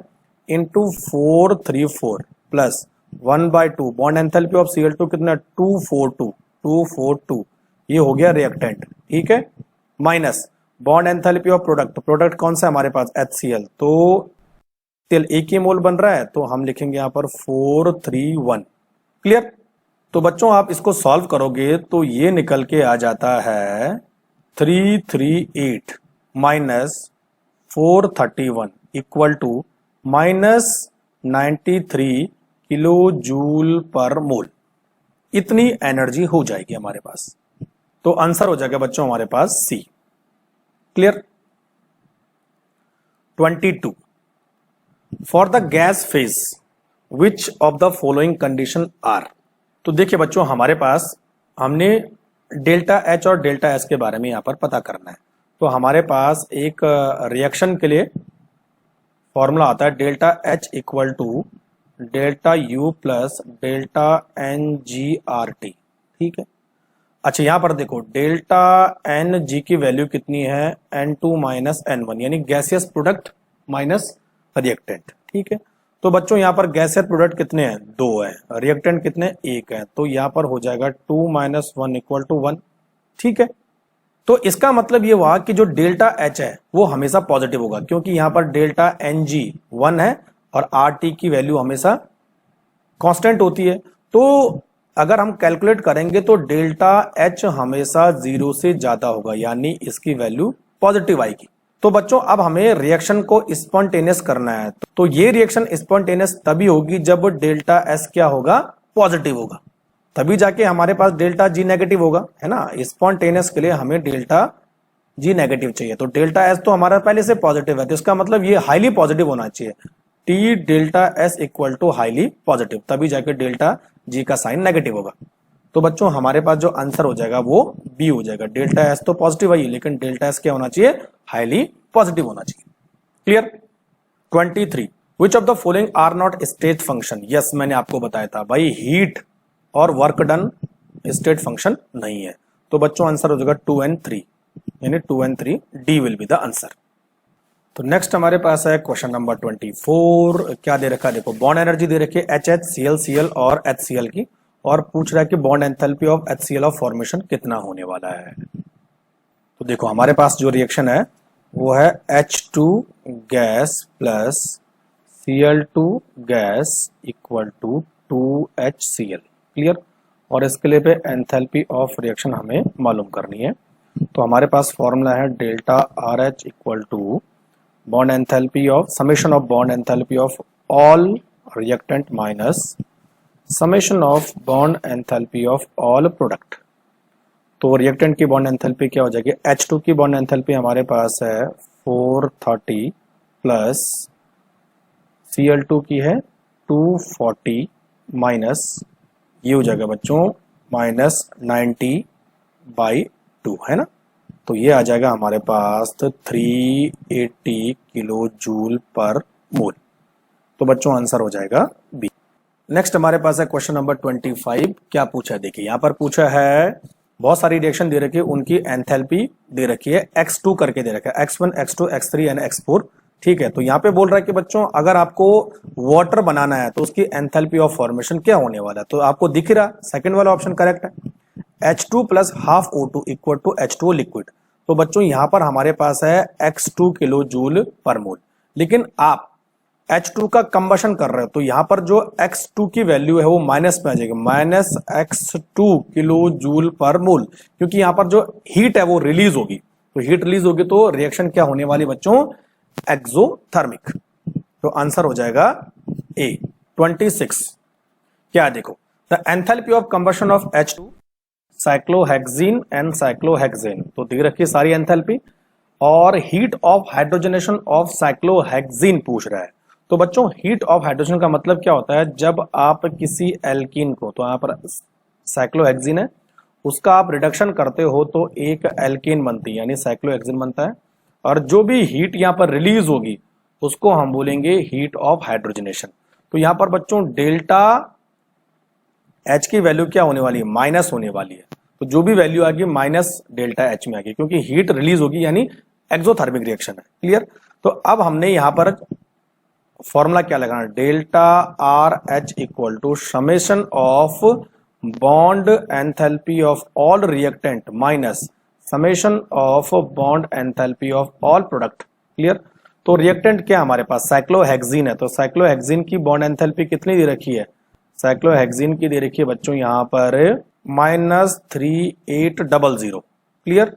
into 434 plus 1/2 bond enthalpy of Cl2 कितना 242 ये हो गया रिएक्टेंट, ठीक है, minus bond enthalpy of product कौन सा है हमारे पास HCl, तो तेल एक ही मोल बन रहा है तो हम लिखेंगे यहां पर 431। क्लियर। तो बच्चों आप इसको सॉल्व करोगे तो ये निकल के आ जाता है 338 minus 431 equal to -93 kilo joule per mole. इतनी एनर्जी हो जाएगी हमारे पास। तो आंसर हो जाएगा बच्चों हमारे पास C. Clear. 22 for the gas phase which of the following condition are. तो देखिए बच्चों हमारे पास हमने डेल्टा एच और डेल्टा एस के बारे में यहां पर पता करना है। तो हमारे पास एक रिएक्शन के लिए फॉर्मूला आता है delta H equal to delta U plus delta N G R T, ठीक है। अच्छा यहां पर देखो डेल्टा एन जी की वैल्यू कितनी है N2 माइनस N1 यानी गैसियस प्रोडक्ट माइनस रिएक्टेंट, ठीक है। तो बच्चों यहां पर गैसियस प्रोडक्ट कितने हैं 2 है, रिएक्टेंट कितने 1 है, तो यहां पर हो जाएगा 2 माइनस 1 इक्वल टू 1, ठीक है। तो इसका मतलब ये हुआ कि जो डेल्टा एच है वो हमेशा पॉजिटिव होगा क्योंकि यहां पर डेल्टा एन जी 1 है और आर टी की वैल्यू हमेशा कांस्टेंट होती है। तो अगर हम कैलकुलेट करेंगे तो डेल्टा एच हमेशा 0 से ज्यादा होगा यानी इसकी वैल्यू पॉजिटिव आएगी। तो बच्चों अब हमें रिएक्शन को स्पॉन्टेनियस करना है, तो ये रिएक्शन स्पॉन्टेनियस तभी होगी जब डेल्टा एस क्या होगा पॉजिटिव होगा, तभी जाके हमारे पास डेल्टा जी नेगेटिव होगा, है ना। स्पॉन्टेनियस के लिए हमें डेल्टा जी नेगेटिव चाहिए, तो डेल्टा एस तो हमारा पहले से पॉजिटिव है तो इसका मतलब ये हाईली पॉजिटिव होना चाहिए, T delta S equal to highly positive, तभी जाके डेल्टा जी का साइन नेगेटिव होगा। तो बच्चों हमारे पास जो आंसर हो जाएगा वो बी हो जाएगा। डेल्टा एस तो पॉजिटिव है लेकिन डेल्टा एस क्या होना चाहिए हाईली पॉजिटिव होना चाहिए। Clear. 23 which of the following are not state function. Yes मैंने आपको बताया था भाई हीट और वर्क डन स्टेट फंक्शन नहीं है, तो बच्चों आंसर हो जाएगा 2 and 3 यानी 2 and 3 D will be the answer. तो नेक्स्ट हमारे पास है क्वेश्चन नंबर 24। क्या दे रखा है देखो, बॉन्ड एनर्जी दे रखी है HCl और HCl की, और पूछ रहा है कि bond enthalpy of HCl of formation कितना होने वाला है। तो देखो हमारे पास जो रिएक्शन है वो है H2 gas plus Cl2 gas equal to 2HCl। Clear. और इसके लिए पे एंथैल्पी ऑफ रिएक्शन हमें मालूम करनी है, तो हमारे पास फॉर्मूला है delta R H equal to bond enthalpy of summation of bond enthalpy of all reactant minus summation of bond enthalpy of all product. तो रिएक्टेंट की बॉन्ड एंथैल्पी क्या हो जाएगी, H2 की बॉन्ड एंथैल्पी हमारे पास है 430 प्लस Cl2 की है 240 माइनस ये हो जाएगा बच्चों -90/2 है ना, तो ये आ जाएगा हमारे पास 380 किलो जूल पर मोल। तो बच्चों आंसर हो जाएगा बी। नेक्स्ट हमारे पास है क्वेश्चन नंबर 25। क्या पूछा है देखिए, यहां पर पूछा है बहुत सारी रिएक्शन दे रखी है, उनकी एंथैल्पी दे रखी है x2 करके दे रखा है, x1 x2 x3 and x4, ठीक है। तो यहाँ पे बोल रहा है कि बच्चों अगर आपको वाटर बनाना है तो उसकी एंथैल्पी ऑफ फॉर्मेशन क्या होने वाला है, तो आपको दिख रहा सेकंड वाला ऑप्शन करेक्ट है, H2 plus half O2 equal to H2O liquid. तो बच्चों यहां पर हमारे पास है x2 किलो जूल पर मोल, लेकिन आप H2 का कंबशन कर रहे हो तो यहां पर जो x2 की वैल्यू है वो माइनस में आ जाएगी, -x2 किलो जूल पर मोल, क्योंकि यहां पर जो हीट है वो रिलीज होगी, तो हीट रिलीज होगी तो रिएक्शन क्या होने वाली बच्चों एक्सोथर्मिक। तो आंसर हो जाएगा ए। 26 क्या देखो, the enthalpy of combustion of H2 cyclohexene and cyclohexane. तो दिख रखी है सारी एंथैल्पी, और heat of hydrogenation of cyclohexene पूछ रहा है। तो बच्चों हीट ऑफ हाइड्रोजन का मतलब क्या होता है, जब आप किसी एल्कीन को, तो यहां पर साइक्लोहेक्सीन है, उसका आप रिडक्शन करते हो तो एक एल्कीन बनती है यानी साइक्लोहेक्सीन बनता है, और जो भी हीट यहां पर रिलीज होगी उसको हम बोलेंगे हीट ऑफ हाइड्रोजनेशन। तो यहां पर बच्चों डेल्टा एच की वैल्यू क्या होने वाली है, माइनस होने वाली है, तो जो भी वैल्यू आएगी माइनस डेल्टा एच में आएगी क्योंकि हीट रिलीज होगी यानी एक्सोथर्मिक रिएक्शन है। क्लियर। तो अब हमने यहां पर फॉर्मूला क्या लगाना, delta R H equal to summation of bond enthalpy of all reactant minus summation of bond enthalpy of all product. Clear. तो रिएक्टेंट क्या हमारे पास साइक्लोहेक्सीन है, तो साइक्लोहेक्सीन की बॉन्ड एंथैल्पी कितनी दे रखी है, साइक्लोहेक्सीन की दे रखी है बच्चों यहाँ पर -3800। क्लियर।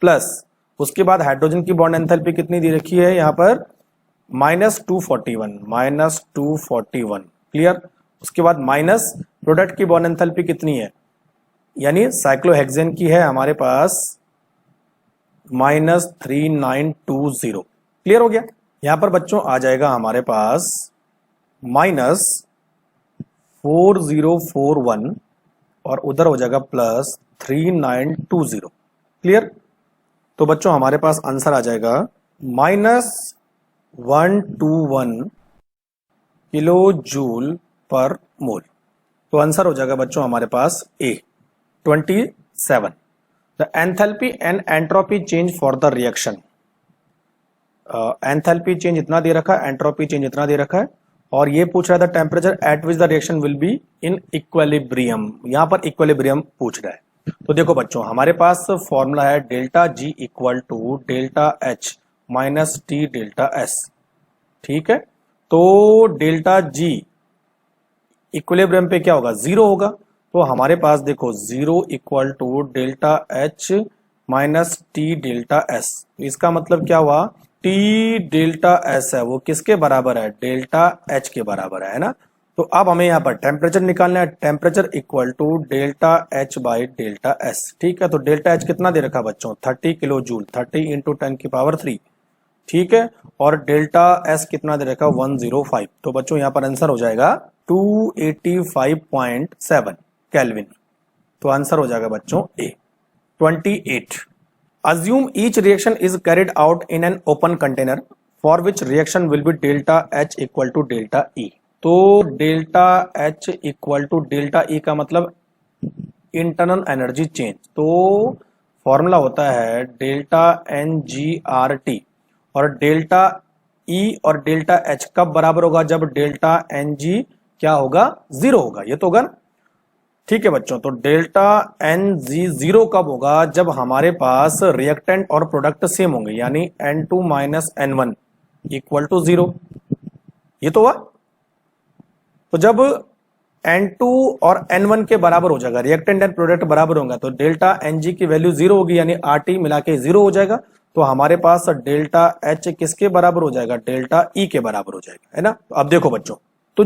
प्लस उसके बाद हाइड्रोजन की बॉन्ड एंथैल्पी कितनी दे रखी है यहाँ पर -241। क्लियर। उसके बाद माइनस प्रोडक्ट की बॉन्ड एंथैल्पी कितनी है, यानी साइक्लोहेक्सेन की है हमारे पास -3920। क्लियर हो गया। यहां पर बच्चों आ जाएगा हमारे पास -4041 और उधर हो जाएगा +3920। क्लियर। तो बच्चों हमारे पास आंसर आ जाएगा -121 किलो जूल पर मोल। तो आंसर हो जाएगा बच्चों हमारे पास A 27। The enthalpy and entropy change for the reaction, enthalpy change इतना दे रखा है, एंट्रोपी चेंज इतना दे रखा है, और ये पूछ रहा था temperature at which the reaction will be in equilibrium, यहां पर इक्विलिब्रियम पूछ रहा है। तो देखो बच्चों हमारे पास फॉर्मूला है delta G equal to delta H minus T delta S. ठीक है। तो डेल्टा जी इक्विलिब्रियम पे क्या होगा, 0 होगा। तो हमारे पास देखो 0 equal to delta H minus T delta S. इसका मतलब क्या हुआ, टी डेल्टा एस है वो किसके बराबर है, डेल्टा एच के बराबर है ना। तो अब हमें यहाँ पर टेम्परेचर निकालना है, temperature equal to delta H by delta S. ठीक है। तो डेल्टा एच कितना दे रखा बच्चों 30 किलो जूल, 30 इंटू 10⁻3। ठीक है। और डेल्टा एस कितना दे रखा 105। तो बच्चों यहाँ पर आंसर हो जाएगा 285.7 केल्विन। तो आंसर हो जाएगा बच्चों ए 28। Assume each reaction is carried out in an open container for which reaction will be delta H equal to delta E। तो delta H equal to delta E का मतलब इंटरनल एनर्जी चेंज। तो formula होता है delta NgRT, और delta E और delta H कब बराबर होगा, जब डेल्टा Ng क्या होगा 0 होगा, ये तो होगा ना। ठीक है बच्चों। तो डेल्टा Ng 0 कब होगा, जब हमारे पास रिएक्टेंट और प्रोडक्ट सेम होंगे, यानी N2 minus N1 equal to 0। ये तो हुआ। तो जब N2 और N1 के बराबर हो जाएगा, रिएक्टेंट एंड प्रोडक्ट बराबर होगा, तो डेल्टा Ng की वैल्यू 0 होगी, यानी RT मिला के 0 हो जाएगा। तो हमारे पास डेल्टा H किसके बराबर हो जाएगा, डेल्टा E के बराबर हो जाएगा, है ना। तो अब देखो बच्चों, तो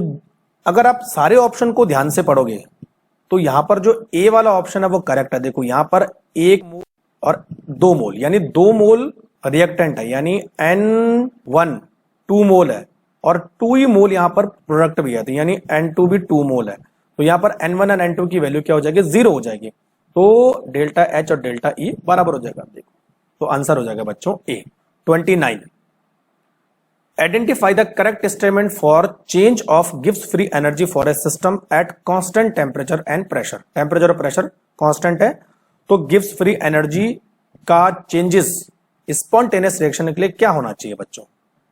अगर आप सारे ऑप्शन को ध्यान से पढ़ोगे तो यहां पर जो ए वाला ऑप्शन है वो करेक्ट है। देखो यहां पर 1 मोल और 2 मोल, यानी 2 मोल रिएक्टेंट है, यानी N1 2 मोल है और 2 ही मोल यहां पर प्रोडक्ट भी है, यानी N2 भी 2 मोल है। तो यहां पर N1 और N2 की वैल्यू क्या हो जाएगी, 0 हो जाएगी। तो डेल्टा H और डेल्टा E बराबर हो जाएगा। देखो तो आंसर हो जाएगा बच्चों ए 29। Identify the correct statement for change of Gibbs free energy for a system at constant temperature and pressure। Temperature और प्रेशर कांस्टेंट है, तो गिब्स फ्री एनर्जी का चेंजेस स्पॉन्टेनियस रिएक्शन के लिए क्या होना चाहिए बच्चों।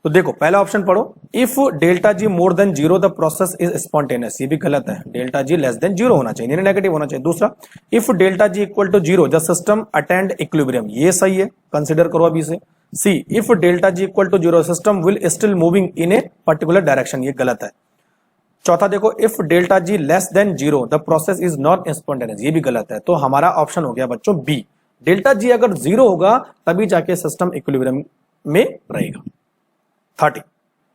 तो देखो पहला ऑप्शन पढ़ो, if delta ji more than 0 the process is spontaneous. ये भी गलत है, डेल्टा जी लेस देन 0 होना चाहिए, नेगेटिव होना चाहिए। दूसरा, if delta G equal to 0 the system attend equilibrium. ये सही है, कंसिडर करो अभी से। C, if delta G equal to 0 system will still moving in a particular direction. ये गलत है। चौथा देखो, if delta G less than 0 the process is not spontaneous. ये भी गलत है। तो हमारा ऑप्शन हो गया बच्चों बी, डेल्टा जी अगर 0 होगा तभी जाके सिस्टम इक्विलिब्रियम में रहेगा। 30,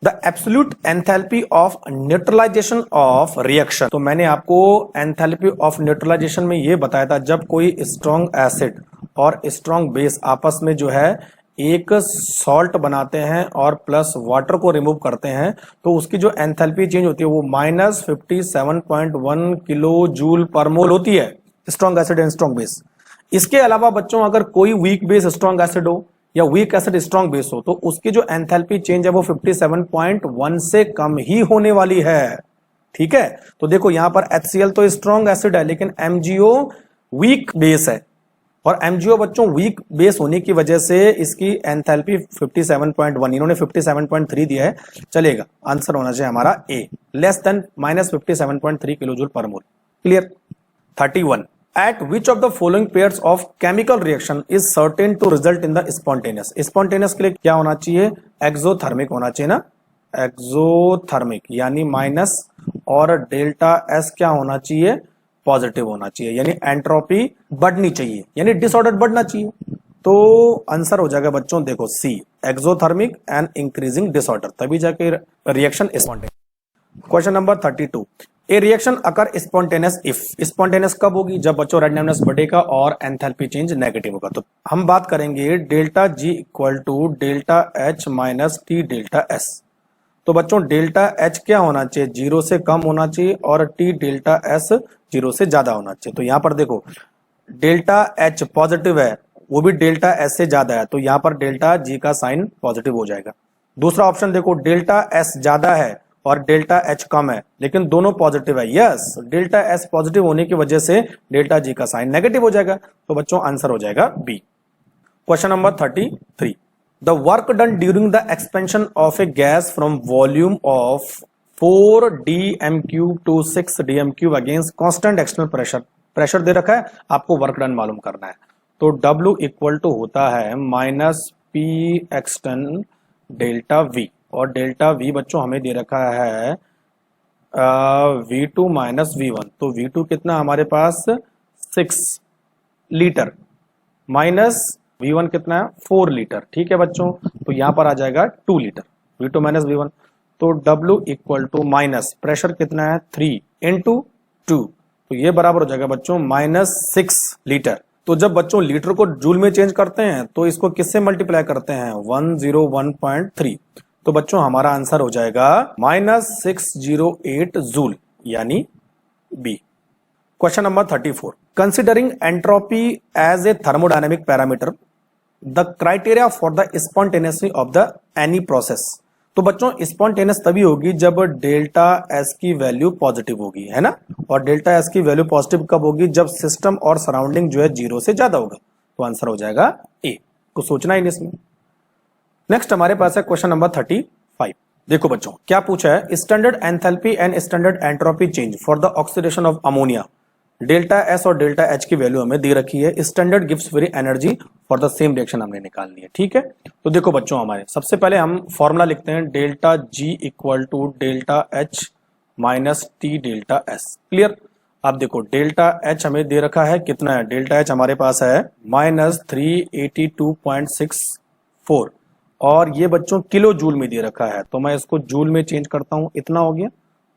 the absolute enthalpy of neutralization of reaction. तो मैंने आपको एंथैल्पी ऑफ न्यूट्रलाइजेशन में ये बताया था, जब कोई स्ट्रॉन्ग एसिड और स्ट्रॉन्ग बेस आपस में जो है एक सॉल्ट बनाते हैं और प्लस वाटर को रिमूव करते हैं, तो उसकी जो एंथैल्पी चेंज होती है वो -57.1 किलो जूल पर मोल होती है, strong acid and strong base. इसके अलावा बच्चों अगर कोई वीक बेस स्ट्रॉन्ग एसिड हो या वीक एसिड स्ट्रॉन्ग बेस हो, तो उसकी जो एंथैल्पी चेंज है वो 57.1 से कम ही होने वाली है। ठीक है। तो देखो यहां पर HCl तो स्ट्रॉन्ग एसिड है, लेकिन MgO वीक बेस है, और MgO बच्चों वीक बेस होने की वजह से इसकी एंथैल्पी 57.1, इन्होंने 57.3 दिया है, चलेगा। आंसर होना चाहिए हमारा A, less than -57.3 kilo joule per mole. Clear. 31, at which of the following pairs of chemical reaction is certain to result in the spontaneous? Spontaneous के लिए क्या होना चाहिए? एक्सोथर्मिक होना चाहिए ना, एक्सोथर्मिक यानी माइनस, और डेल्टा एस क्या होना चाहिए? पॉजिटिव होना चाहिए, यानी एंट्रोपी बढ़नी चाहिए, यानी डिसऑर्डर बढ़ना चाहिए। तो आंसर हो जाएगा बच्चों देखो सी, एक्सोथर्मिक एंड इंक्रीजिंग डिसऑर्डर, तभी जाके reaction spontaneous. Question number 32, A reaction occur spontaneous if, spontaneous कब होगी? जब बच्चों रैंडमनेस बढ़ेगा और एंथैल्पी चेंज नेगेटिव होगा। तो हम बात करेंगे delta G equal to delta H minus T delta S. तो बच्चों डेल्टा एच क्या होना चाहिए? 0 से कम होना चाहिए, और टी डेल्टा एस 0 से ज्यादा होना चाहिए। तो यहां पर देखो डेल्टा एच पॉजिटिव है, वो भी डेल्टा एस से ज्यादा है, तो यहां पर डेल्टा जी का साइन पॉजिटिव हो जाएगा। दूसरा ऑप्शन देखो, डेल्टा एस ज्यादा है और डेल्टा एच कम है, लेकिन दोनों पॉजिटिव है। यस, डेल्टा एस पॉजिटिव होने की वजह से डेल्टा जी का साइन नेगेटिव हो जाएगा। तो बच्चों आंसर हो जाएगा B. Question number 33, the work done during the expansion of a gas from volume of 4 dm³ to 6 dm³ against constant external pressure. Pressure दे रखा है, आपको वर्क डन मालूम करना है। तो W इक्वल टू होता है minus P external delta V, और डेल्टा V बच्चों हमें दे रखा है V2 माइनस V1। तो V2 कितना हमारे पास 6 लीटर, माइनस V1 कितना है 4 लीटर। ठीक है बच्चों, तो यहां पर आ जाएगा 2 लीटर, V2 माइनस V1। तो W equal to minus pressure कितना है 3 इंटू 2, तो ये बराबर हो जाएगा बच्चों -6 लीटर। तो जब बच्चों लीटर को जूल में चेंज करते हैं तो इसको किससे मल्टीप्लाई करते हैं? 101.3। तो बच्चों हमारा आंसर हो जाएगा -608 जूल, यानी B. Question number 34, considering entropy as a thermodynamic parameter, the criteria for the spontaneously of the any process. तो बच्चों स्पॉन्टेनियस तभी होगी जब डेल्टा एस की वैल्यू पॉजिटिव होगी, है ना। और डेल्टा एस की वैल्यू पॉजिटिव कब होगी? जब सिस्टम और सराउंडिंग जो है 0 से ज्यादा होगा। तो आंसर हो जाएगा ए, कुछ सोचना ही नहीं इसमें। नेक्स्ट हमारे पास है क्वेश्चन नंबर 35। देखो बच्चों क्या पूछा है, standard enthalpy and standard entropy change for the oxidation of ammonia. Delta S और डेल्टा एच की वैल्यू हमें दे रखी है, स्टैंडर्ड गिव्स free energy for the same reaction हमने निकालनी है। ठीक है, तो देखो बच्चों हमारे सबसे पहले हम फॉर्मूला लिखते हैं, delta G equal to delta H minus T delta S. Clear. अब देखो डेल्टा एच हमें दे रखा है कितना है? डेल्टा एच हमारे पास है -382.64, और ये बच्चों किलो जूल में दे रखा है, तो मैं इसको जूल में चेंज करता हूं, इतना हो गया।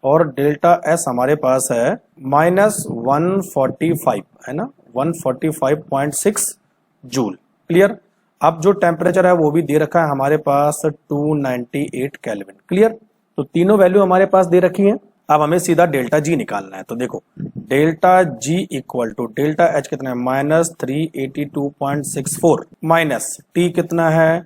और डेल्टा एस हमारे पास है -145, है ना, 145.6 जूल। क्लियर। अब जो टेम्परेचर है वो भी दे रखा है हमारे पास 298 केल्विन। क्लियर। तो तीनों वैल्यू हमारे पास दे रखी है। अब हमें सीधा डेल्टा जी निकालना है। तो देखो delta G equal to delta H कितना है -382.64 माइनस टी कितना है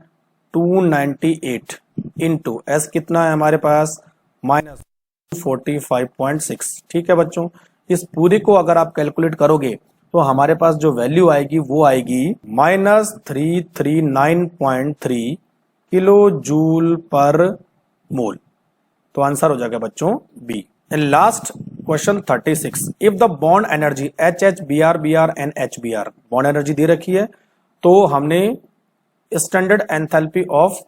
298 इंटू एस कितना है हमारे पास -45.6। ठीक है बच्चों, इस पूरी को अगर आप कैलकुलेट करोगे तो हमारे पास जो वैल्यू आएगी वो आएगी -339.3 किलो जूल पर मोल। तो आंसर हो जाएगा बच्चों B. And last question 36, if the bond energy HH BR BR and HBr, bond energy दे रखी है, तो हमने स्टैंडर्ड एंथैल्पी ऑफ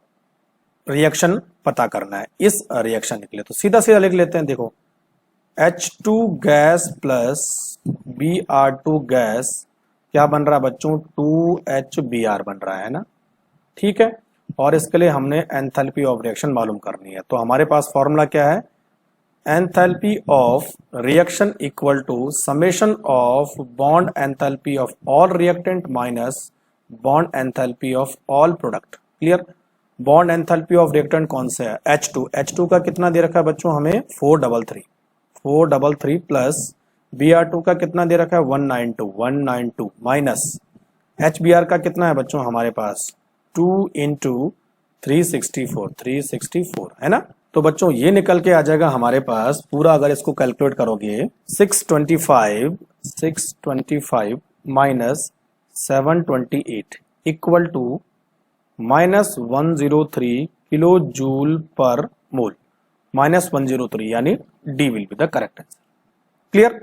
रिएक्शन पता करना है इस रिएक्शन के लिए। तो सीधा सीधा लिख लेते हैं, देखो H2 gas plus Br2 gas क्या बन रहा है बच्चों 2HBr बन रहा है ना। ठीक है, और इसके लिए हमने एंथैल्पी ऑफ रिएक्शन मालूम करनी है। तो हमारे पास फॉर्मूला क्या है, enthalpy of reaction equal to summation of bond enthalpy of all reactant minus bond enthalpy of all product. Clear. Bond enthalpy of reactant कौन से है? H2 का कितना दे रखा है बच्चों हमें 433 प्लस Br2 का कितना दे रखा है 192 माइनस HBr का कितना है बच्चों हमारे पास 2 इंटू 364 है ना। तो बच्चों ये निकल के आ जाएगा हमारे पास पूरा, अगर इसको कैलकुलेट करोगे 625 minus 728 equal to -103 kilo joule per mole, -103 यानी D will be the correct answer. Clear?